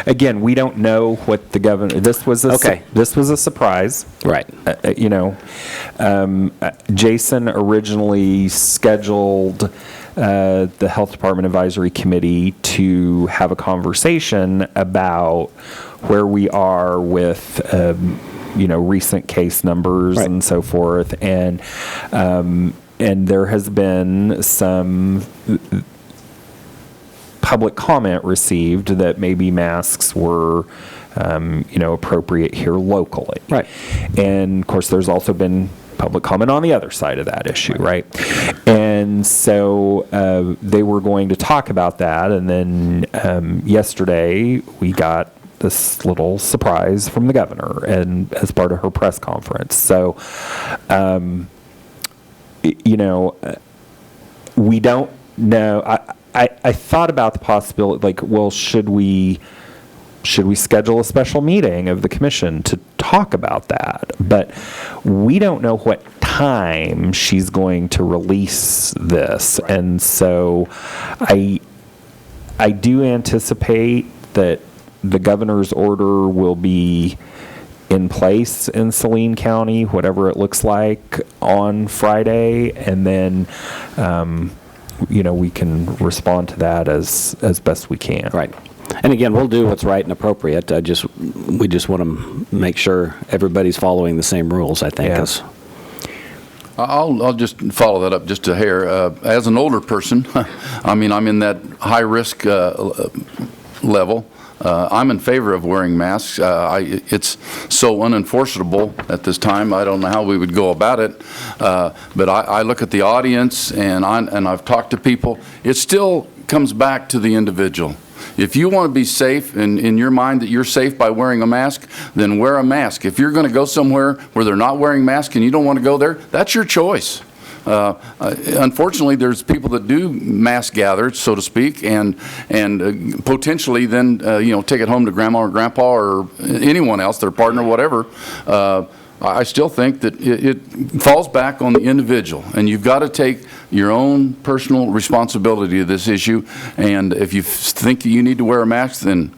again, we don't know what the governor, this was a surprise. Right. Jason originally scheduled the Health Department Advisory Committee to have a conversation about where we are with, recent case numbers Right. and so forth. And there has been some public comment received that maybe masks were, appropriate here locally. Right. And of course, there's also been public comment on the other side of that issue, right? And so they were going to talk about that, and then yesterday we got this little surprise from the governor, and as part of her press conference. So, we don't know. I thought about the possibility, should we schedule a special meeting of the commission to talk about that? But we don't know what time she's going to release this. And so I do anticipate that the governor's order will be in place in Saline County, whatever it looks like, on Friday. And then, we can respond to that as best we can. Right. And again, we'll do what's right and appropriate. We just want to make sure everybody's following the same rules, I think. Yes. I'll just follow that up just a hair. As an older person, I'm in that high-risk level. I'm in favor of wearing masks. It's so unenforceable at this time. I don't know how we would go about it. But I look at the audience, and I've talked to people. It still comes back to the individual. If you want to be safe, in your mind that you're safe by wearing a mask, then wear a mask. If you're going to go somewhere where they're not wearing masks and you don't want to go there, that's your choice. Unfortunately, there's people that do mass gather, so to speak, and potentially then take it home to grandma or grandpa or anyone else, their partner, whatever. I still think that it falls back on the individual, and you've got to take your own personal responsibility to this issue. And if you think you need to wear a mask, then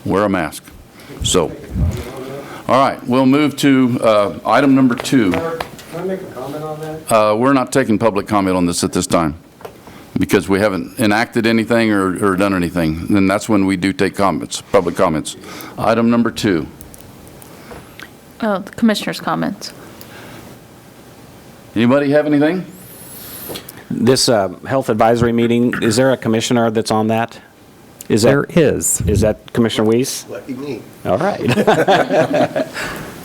wear a mask. So, all right, we'll move to item number 2. Can I make a comment on that? We're not taking public comment on this at this time because we haven't enacted anything or done anything. And that's when we do take comments, public comments. Item number 2. Oh, the commissioner's comments. Anybody have anything? This health advisory meeting, is there a commissioner that's on that? There is. Is that Commissioner Weiss? Lucky me. All right.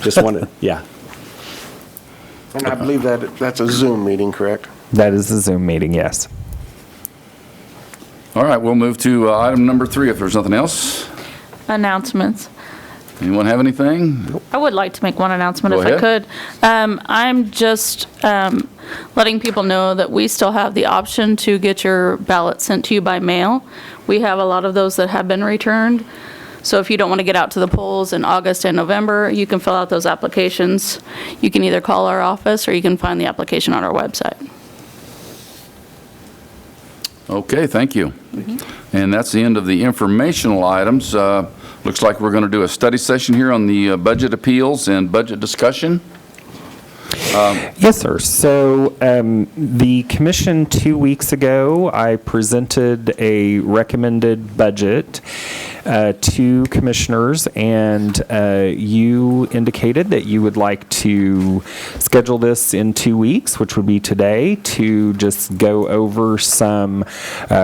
Just wanted, yeah. And I believe that's a Zoom meeting, correct? That is the Zoom meeting, yes. All right, we'll move to item number 3 if there's nothing else. Announcements. Anyone have anything? I would like to make one announcement Go if I ahead. could. I'm just letting people know that we still have the option to get your ballot sent to you by mail. We have a lot of those that have been returned. So if you don't want to get out to the polls in August and November, you can fill out those applications. You can either call our office or you can find the application on our website. Okay, thank you. And that's the end of the informational items. Looks like we're going to do a study session here on the budget appeals and budget discussion. Yes, sir. So the commission 2 weeks ago, I presented a recommended budget to commissioners, and you indicated that you would like to schedule this in 2 weeks, which would be today, to just go over some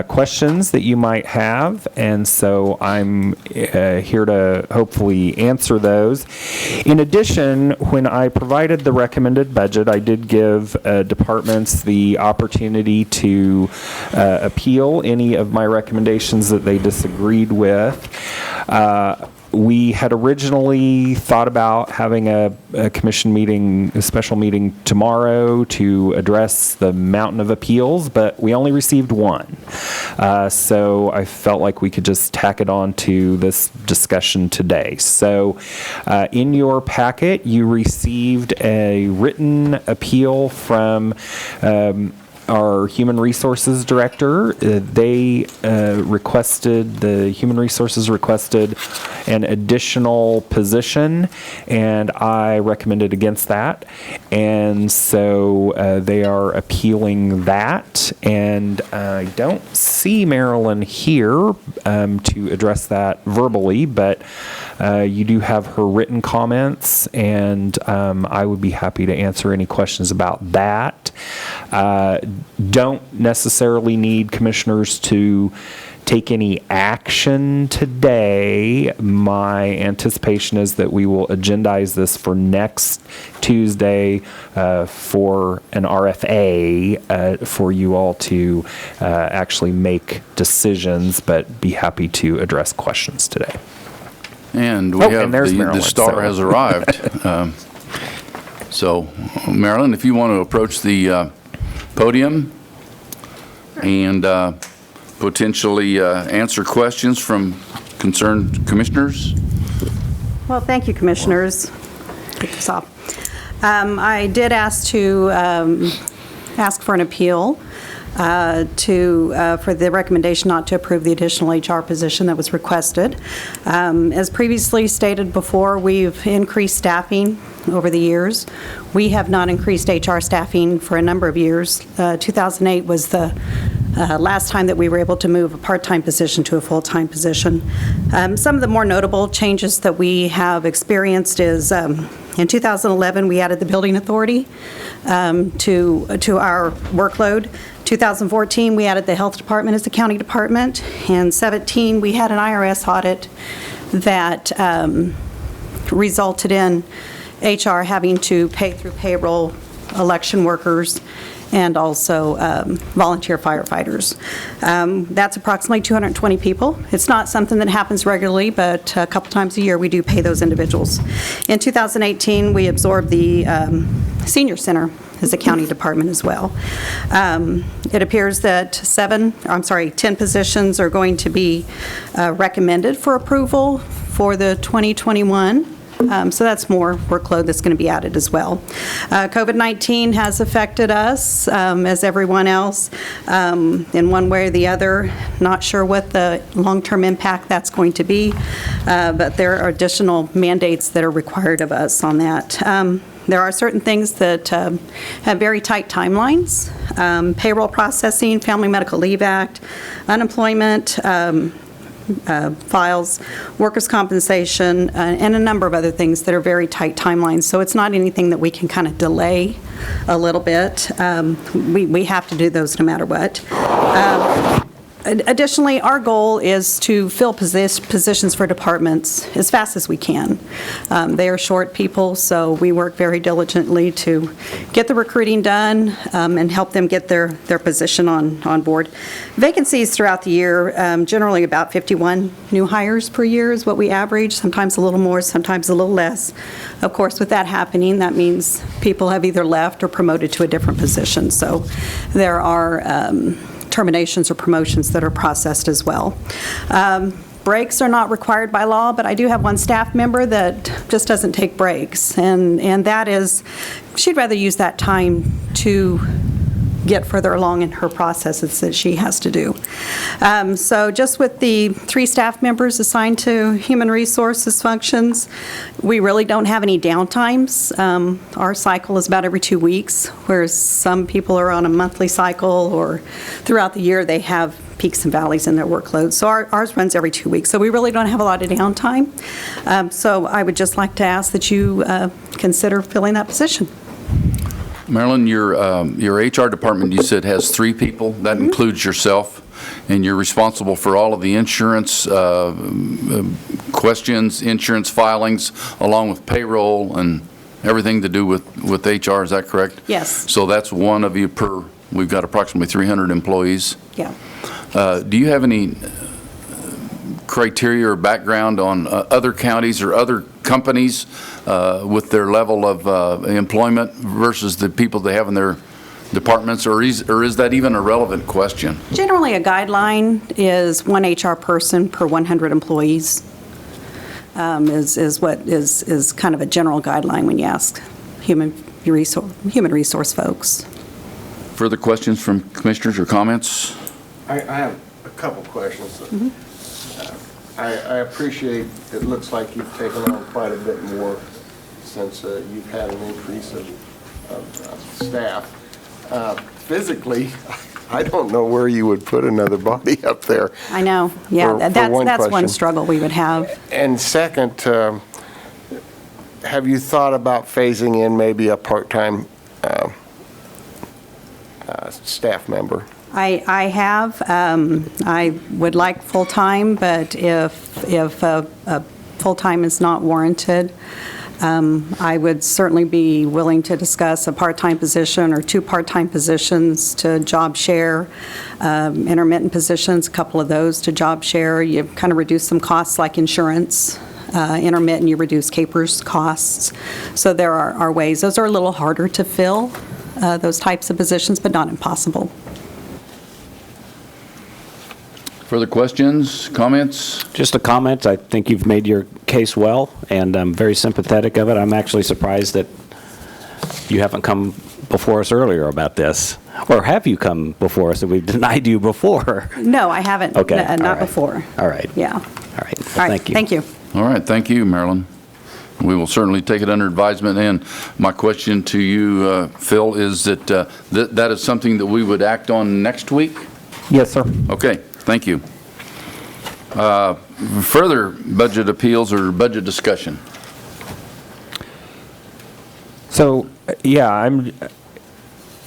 questions that you might have. And so I'm here to hopefully answer those. In addition, when I provided the recommended budget, I did give departments the opportunity to appeal any of my recommendations that they disagreed with. We had originally thought about having a commission meeting, a special meeting tomorrow to address the mountain of appeals, but we only received one. So I felt like we could just tack it on to this discussion today. So in your packet, you received a written appeal from our Human Resources Director. The Human Resources requested an additional position, and I recommended against that. And so they are appealing that, and I don't see Marilyn here to address that verbally, but you do have her written comments, and I would be happy to answer any questions about that. Don't necessarily need commissioners to take any action today. My anticipation is that we will agendize this for next Tuesday for an RFA for you all to actually make decisions, but be happy to address questions today. And we have and there's the Marilyn, star so. has arrived. So, Marilyn, if you want to approach the podium and potentially answer questions from concerned commissioners. Well, thank you, commissioners. Kick this off. I did ask to ask for an appeal for the recommendation not to approve the additional HR position that was requested. As previously stated before, we've increased staffing over the years. We have not increased HR staffing for a number of years. 2008 was the last time that we were able to move a part-time position to a full-time position. Some of the more notable changes that we have experienced is in 2011, we added the building authority to our workload. 2014, we added the health department as the county department. And 17, we had an IRS audit that resulted in HR having to pay through payroll election workers and also volunteer firefighters. That's approximately 220 people. It's not something that happens regularly, but a couple times a year we do pay those individuals. In 2018, we absorbed the senior center as a county department as well. It appears that 10 positions are going to be recommended for approval for the 2021. So that's more workload that's going to be added as well. COVID-19 has affected us, as everyone else, in one way or the other. Not sure what the long-term impact that's going to be, but there are additional mandates that are required of us on that. There are certain things that have very tight timelines. Payroll processing, Family Medical Leave Act, unemployment, files, workers' compensation, and a number of other things that are very tight timelines. So it's not anything that we can kind of delay a little bit. We have to do those no matter what. Additionally, our goal is to fill positions for departments as fast as we can. They are short people, so we work very diligently to get the recruiting done and help them get their position on board. Vacancies throughout the year, generally about 51 new hires per year is what we average, sometimes a little more, sometimes a little less. Of course, with that happening, that means people have either left or promoted to a different position. So there are terminations or promotions that are processed as well. Breaks are not required by law, but I do have one staff member that just doesn't take breaks, and that is, she'd rather use that time to get further along in her processes that she has to do. So just with the 3 staff members assigned to human resources functions, we really don't have any downtimes. Our cycle is about every 2 weeks, whereas some people are on a monthly cycle, or throughout the year they have peaks and valleys in their workload. So ours runs every 2 weeks, so we really don't have a lot of downtime. So I would just like to ask that you consider filling that position. Marilyn, your HR department, you said, has 3 people. That includes yourself, and you're responsible for all of the insurance questions, insurance filings, along with payroll and everything to do with HR. Is that correct? Yes. So that's one of you per. We've got approximately 300 employees. Yeah. Do you have any criteria or background on other counties or other companies with their level of employment versus the people they have in their departments, or is that even a relevant question? Generally, a guideline is 1 HR person per 100 employees, is what is kind of a general guideline when you ask human resource folks. Further questions from commissioners or comments? I have a couple questions. I appreciate, it looks like you've taken on quite a bit more since you've had an increase of staff. Physically, I don't know where you would put another body up there. I know, yeah, For one that's one question. struggle we would have. And second, have you thought about phasing in maybe a part-time staff member? I have. I would like full-time, but if full-time is not warranted, I would certainly be willing to discuss a part-time position or 2 part-time positions to job share, intermittent positions, a couple of those to job share. You kind of reduce some costs like insurance. Intermittent, you reduce capers costs. So there are ways. Those are a little harder to fill, those types of positions, but not impossible. Further questions, comments? Just a comment. I think you've made your case well, and I'm very sympathetic of it. I'm actually surprised that you haven't come before us earlier about this. Or have you come before us and we've denied you before? No, I haven't. Okay. Not all right. before. All right. Yeah. All right. Well, All right. thank you. Thank you. All right, thank you, Marilyn. We will certainly take it under advisement, and my question to you, Phil, is that that is something that we would act on next week? Yes, sir. Okay, thank you. Further budget appeals or budget discussion? So, yeah,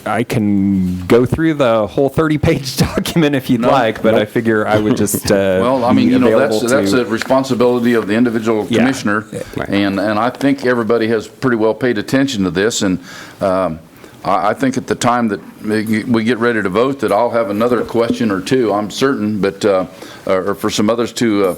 I can go through the whole 30-page document if you'd like, but I figure I would just Well, I mean, be you know, available that's to- a responsibility of the individual Yeah. commissioner, Right. and I think everybody has pretty well paid attention to this, and I think at the time that we get ready to vote, that I'll have another question or two, I'm certain, but, or for some others to,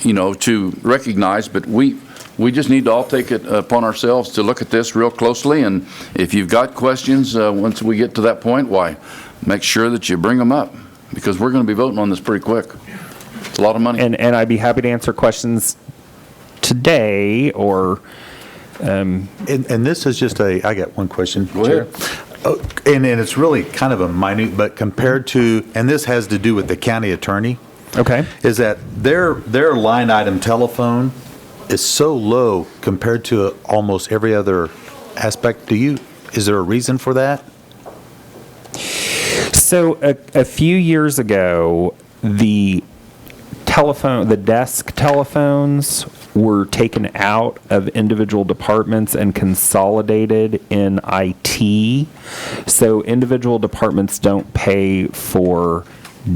to recognize, but we just need to all take it upon ourselves to look at this real closely, and if you've got questions, once we get to that point, why, make sure that you bring them up, because we're going to be voting on this pretty quick. It's a lot of money. And I'd be happy to answer questions today or... And this is just I got one question. Go ahead. Oh, and it's really kind of a minute, but compared to, and this has to do with the county attorney, Okay. is that their line item telephone is so low compared to almost every other aspect. Is there a reason for that? So a few years ago, the desk telephones were taken out of individual departments and consolidated in IT. So individual departments don't pay for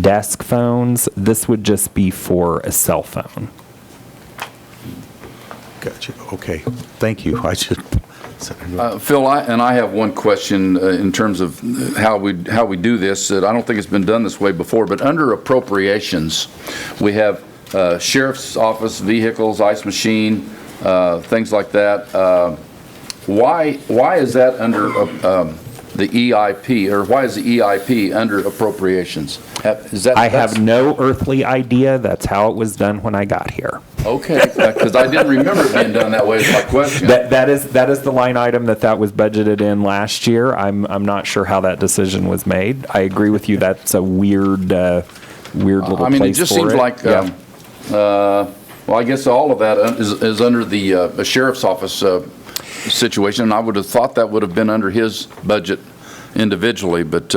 desk phones. This would just be for a cell phone. Gotcha. Okay. Thank you. I should. Phil, I have one question in terms of how we do this. That I don't think it's been done this way before, but under appropriations, we have sheriff's office vehicles, ice machine, things like that. Why is that under the EIP, or why is the EIP under appropriations? I have no earthly idea. That's how it was done when I got here. Okay, because I didn't remember it being done that way is my question. That is the line item that was budgeted in last year. I'm not sure how that decision was made. I agree with you. That's a weird little place for it. I mean, it just seems like, well, I guess all of that is under the sheriff's office situation, and I would have thought that would have been under his budget individually, but...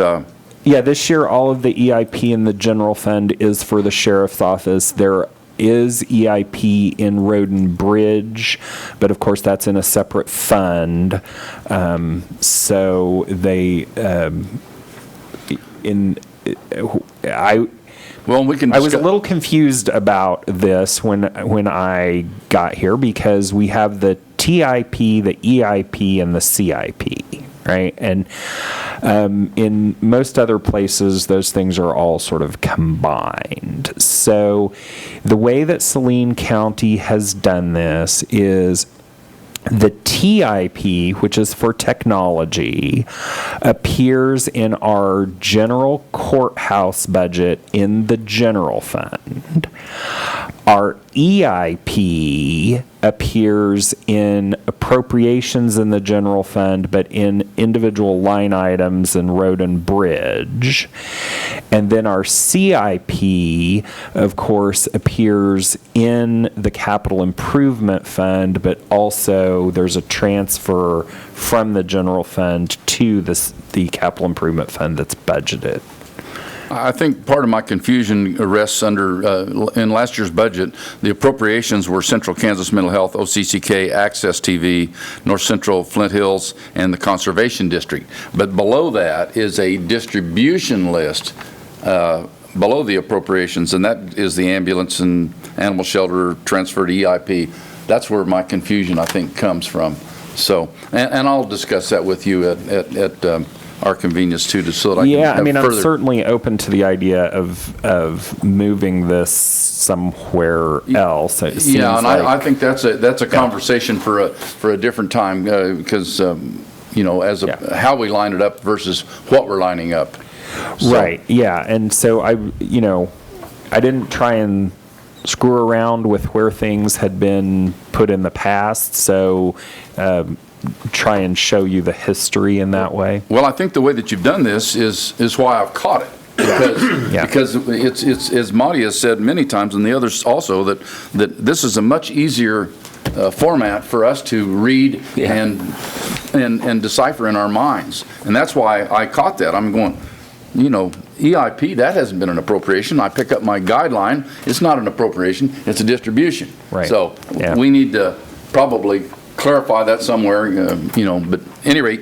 Yeah, this year, all of the EIP in the general fund is for the sheriff's office. There is EIP in Road and Bridge, but of course, that's in a separate fund. So they, Well, we can I was a little confused about this when I got here because we have the TIP, the EIP, and the CIP, right? And in most other places, those things are all sort of combined. So the way that Saline County has done this is the TIP, which is for technology, appears in our general courthouse budget in the general fund. Our EIP appears in appropriations in the general fund, but in individual line items in Road and Bridge. And then our CIP, of course, appears in the capital improvement fund, but also there's a transfer from the general fund to the capital improvement fund that's budgeted. I think part of my confusion rests under, in last year's budget, the appropriations were Central Kansas Mental Health, OCCK, Access TV, North Central Flint Hills, and the Conservation District. But below that is a distribution list below the appropriations, and that is the ambulance and animal shelter transfer to EIP. That's where my confusion, I think, comes from. So, and I'll discuss that with you at our convenience too, so that I can have I'm further. certainly open to the idea of moving this somewhere else. It seems Yeah, and like, I think that's a conversation for a different time, because, as how we line it up versus what we're lining up. So- Right, yeah, and so I didn't try and screw around with where things had been put in the past, so try and show you the history in that way. Well, I think the way that you've done this is why I've caught it. Because it's as Monty has said many times, and the others also, that this is a much easier format for us to read and decipher in our minds. And that's why I caught that. I'm going, EIP, that hasn't been an appropriation. I pick up my guideline. It's not an appropriation. It's a distribution. Right. So we need to probably clarify that somewhere, but at any rate,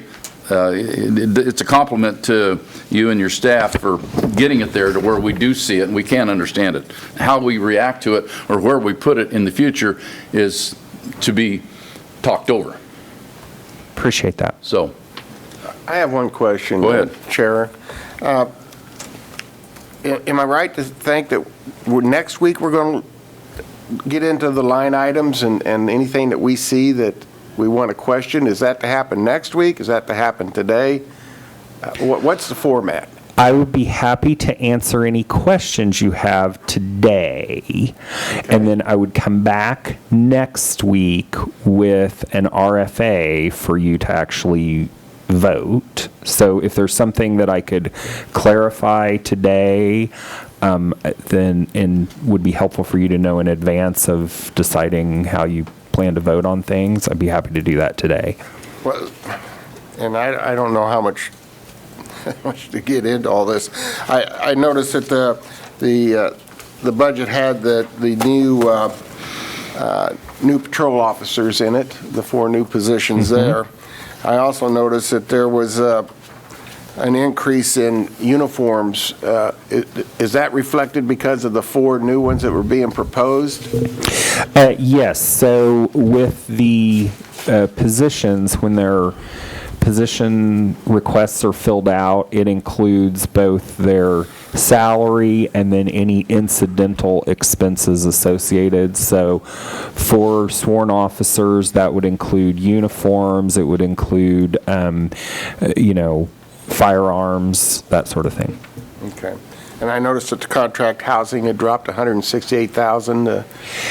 it's a compliment to you and your staff for getting it there to where we do see it and we can understand it. How we react to it or where we put it in the future is to be talked over. Appreciate that. So, I have one question. Go ahead. Chair. Am I right to think that next week we're going to get into the line items and anything that we see that we want to question? Is that to happen next week? Is that to happen today? What's the format? I would be happy to answer any questions you have today, and then I would come back next week with an RFA for you to actually vote. So if there's something that I could clarify today, then and would be helpful for you to know in advance of deciding how you plan to vote on things, I'd be happy to do that today. Well, and I don't know how much to get into all this. I noticed that the budget had the new patrol officers in it, the 4 new positions there. I also noticed that there was an increase in uniforms. Is that reflected because of the 4 new ones that were being proposed? Yes. So with the positions, when their position requests are filled out, it includes both their salary and then any incidental expenses associated. So for sworn officers, that would include uniforms. It would include, firearms, that sort of thing. Okay. And I noticed that the contract housing had dropped $168,000.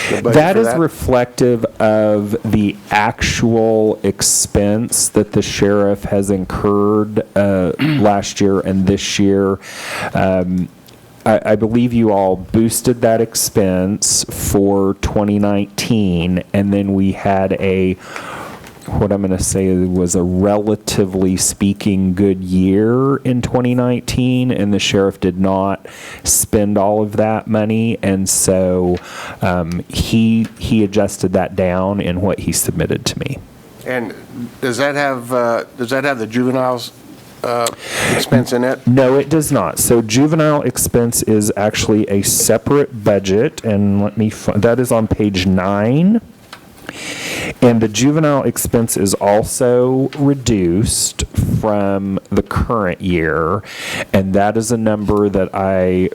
The budget That for is reflective of the actual expense that the sheriff has incurred last year and this year. I believe you all boosted that expense for 2019, and then we had what I'm going to say was a relatively speaking good year in 2019, and the sheriff did not spend all of that money, and so he adjusted that down in what he submitted to me. And does that have the juveniles expense in it? No, it does not. So juvenile expense is actually a separate budget, and that is on page 9. And the juvenile expense is also reduced from the current year, and that is a number that I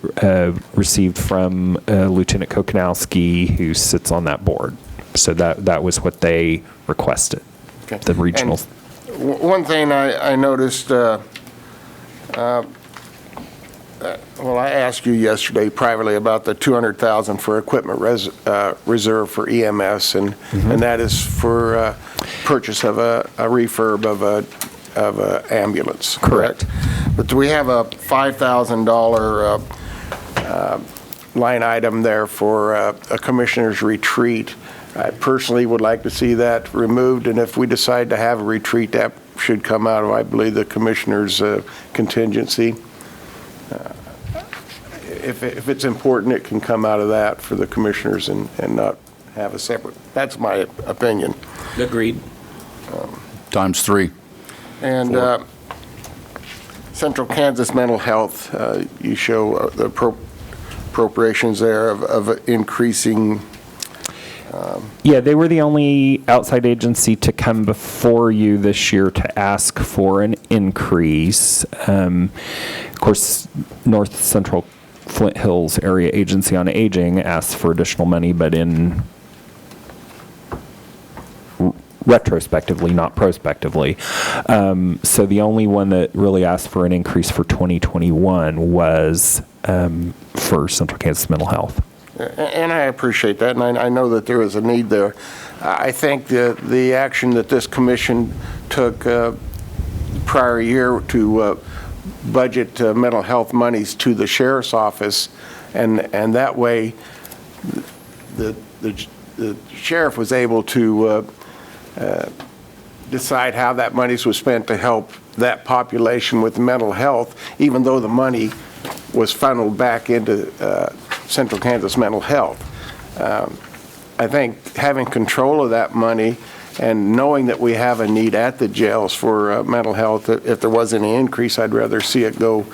received from Lieutenant Kokanowski, who sits on that board. So that was what they requested, Okay. the regional. And one thing I noticed, I asked you yesterday privately about the $200,000 for equipment reserve for EMS, and that is for purchase of a refurb of a ambulance. Correct. But do we have a $5,000 line item there for a commissioner's retreat? I personally would like to see that removed, and if we decide to have a retreat, that should come out of, I believe, the commissioner's contingency. If it's important, it can come out of that for the commissioners and not have a separate. That's my opinion. Agreed. Times 3. And Central Kansas Mental Health, you show the appropriations there of increasing. Yeah, they were the only outside agency to come before you this year to ask for an increase. Of course, North Central Flint Hills Area Agency on Aging asked for additional money, but in retrospectively, not prospectively. So the only one that really asked for an increase for 2021 was for Central Kansas Mental Health. And I appreciate that, and I know that there is a need there. I think the action that this commission took prior year to budget mental health monies to the sheriff's office, and that way the sheriff was able to decide how that money was spent to help that population with mental health, even though the money was funneled back into Central Kansas Mental Health. I think having control of that money and knowing that we have a need at the jails for mental health, if there was any increase, I'd rather see it go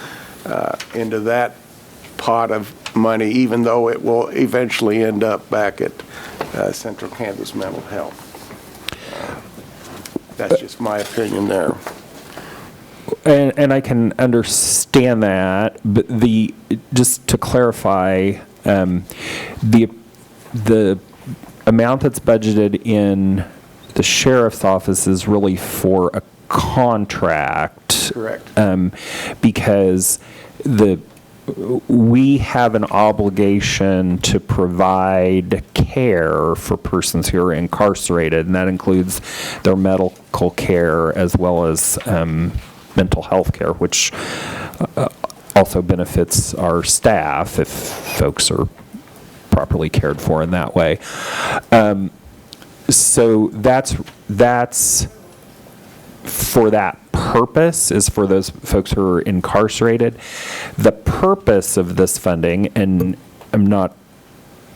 into that pot of money, even though it will eventually end up back at Central Kansas Mental Health. That's just my opinion there. And I can understand that, but just to clarify, the amount that's budgeted in the sheriff's office is really for a contract. Correct. Because we have an obligation to provide care for persons who are incarcerated, and that includes their medical care as well as mental health care, which also benefits our staff if folks are properly cared for in that way. So that's for that purpose, is for those folks who are incarcerated. The purpose of this funding, and I'm not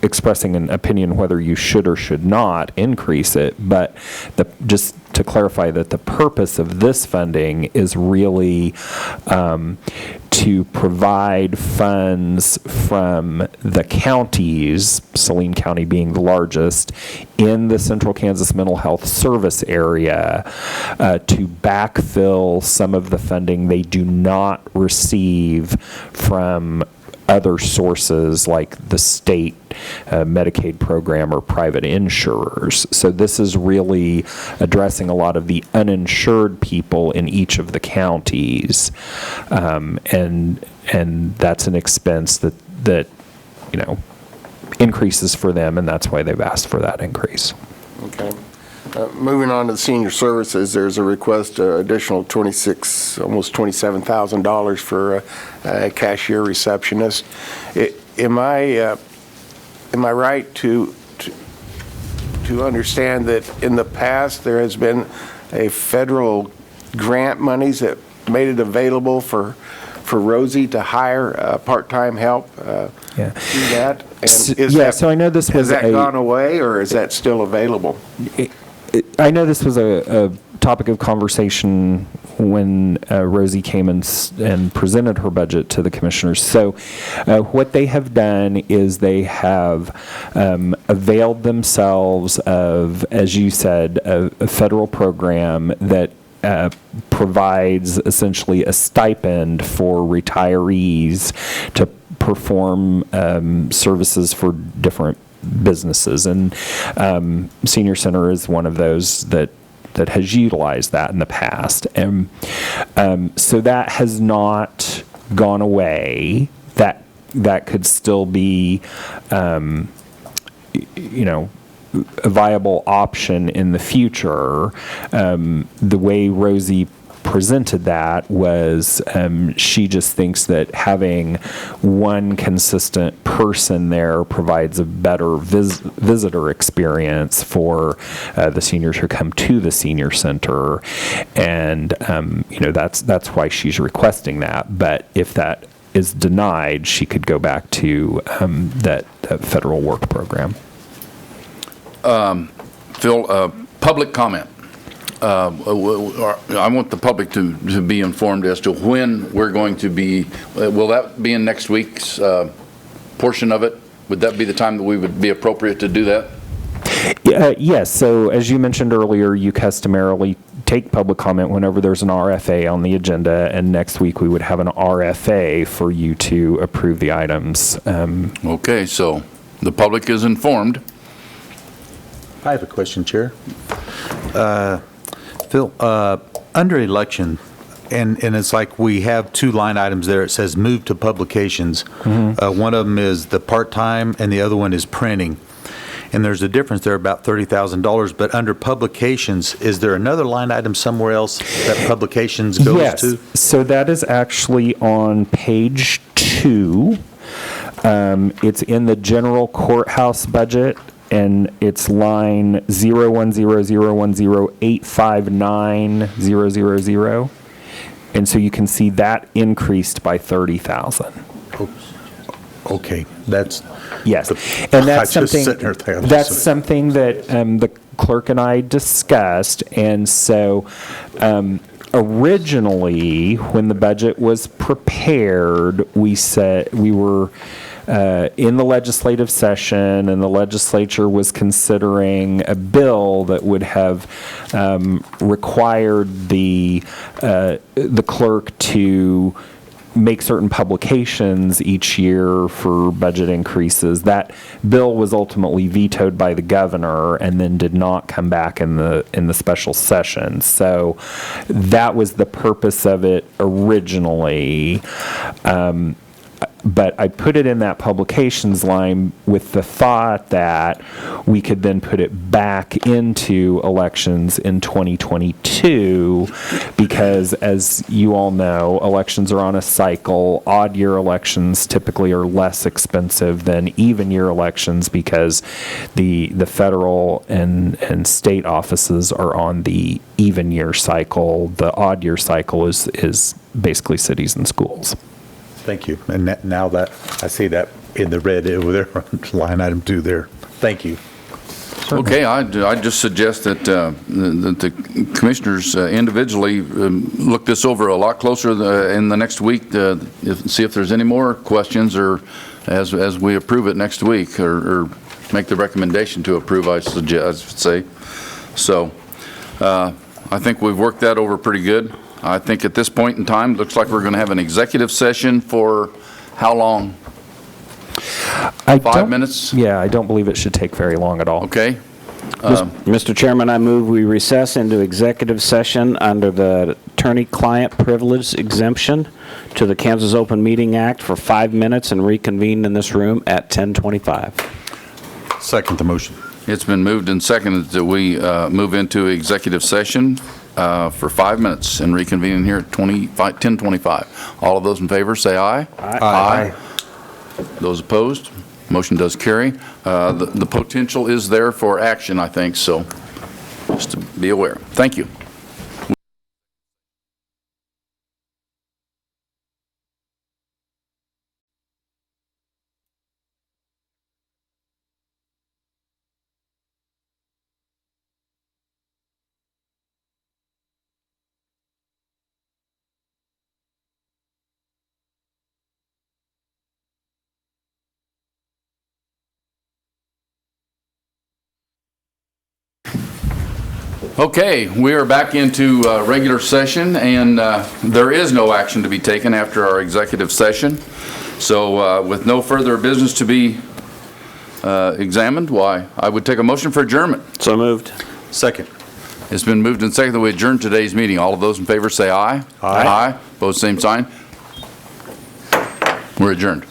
expressing an opinion whether you should or should not increase it, but just to clarify that the purpose of this funding is really to provide funds from the counties, Saline County being the largest, in the Central Kansas Mental Health Service area to backfill some of the funding they do not receive from other sources like the state Medicaid program or private insurers. So this is really addressing a lot of the uninsured people in each of the counties, and that's an expense that increases for them, and that's why they've asked for that increase. Okay. Moving on to the senior services, there's a request, additional almost $27,000 for a cashier receptionist. Am I right to understand that in the past there has been a federal grant monies that made it available for Rosie to hire part-time help do that? And So I know this was has that gone away, or is that still available? I know this was a topic of conversation when Rosie came and presented her budget to the commissioners. So what they have done is they have availed themselves of, as you said, a federal program that provides essentially a stipend for retirees to perform services for different businesses, and Senior Center is one of those that has utilized that in the past, and so that has not gone away. That could still be, a viable option in the future. The way Rosie presented that was she just thinks that having one consistent person there provides a better visitor experience for the seniors who come to the senior center, and that's why she's requesting that. But if that is denied, she could go back to that federal work program. Phil, public comment. I want the public to be informed as to when we're going to be, will that be in next week's portion of it? Would that be the time that we would be appropriate to do that? Yes. So as you mentioned earlier, you customarily take public comment whenever there's an RFA on the agenda, and next week we would have an RFA for you to approve the items. Okay, so the public is informed. I have a question, Chair. Phil, under election, and it's like we have two line items there. It says move to publications. Mm-hmm. One of them is the part-time and the other one is printing. And there's a difference there, about $30,000. But under publications, is there another line item somewhere else that publications goes to? Yes. So that is actually on page 2. It's in the general courthouse budget, and it's line 010010859,000. And so you can see that increased by 30,000. Okay, that's... Yes, and that's something, that's something that the clerk and I discussed, and so originally, when the budget was prepared, we said we were in the legislative session, and the legislature was considering a bill that would have required the clerk to make certain publications each year for budget increases. That bill was ultimately vetoed by the governor and then did not come back in the special session. So that was the purpose of it originally. But I put it in that publications line with the thought that we could then put it back into elections in 2022, because as you all know, elections are on a cycle. Odd year elections typically are less expensive than even year elections because the federal and state offices are on the even year cycle. The odd year cycle is basically cities and schools. Thank you. And now that I see that in the red over there, line item 2 there. Thank you. Okay, I just suggest that the commissioners individually look this over a lot closer in the next week, see if there's any more questions, or as we approve it next week, or make the recommendation to approve, I say. So I think we've worked that over pretty good. I think at this point in time, looks like we're going to have an executive session for how long? I 5 don't- minutes? Yeah, I don't believe it should take very long at all. Okay. Mr. Chairman, I move we recess into executive session under the attorney-client privilege exemption to the Kansas Open Meeting Act for 5 minutes and reconvene in this room at 10:25. Second the motion. It's been moved and seconded that we move into executive session for 5 minutes and reconvene in here at 10:25. All of those in favor, say aye. Aye. Those opposed? Motion does carry. The potential is there for action, I think, so just to be aware. Thank you. Okay, we are back into regular session, and there is no action to be taken after our executive session. So with no further business to be examined, why, I would take a motion for adjournment. So moved. Second. It's been moved and seconded that we adjourn today's meeting. All of those in favor say aye. Aye. Aye. Opposed, same sign. We're adjourned.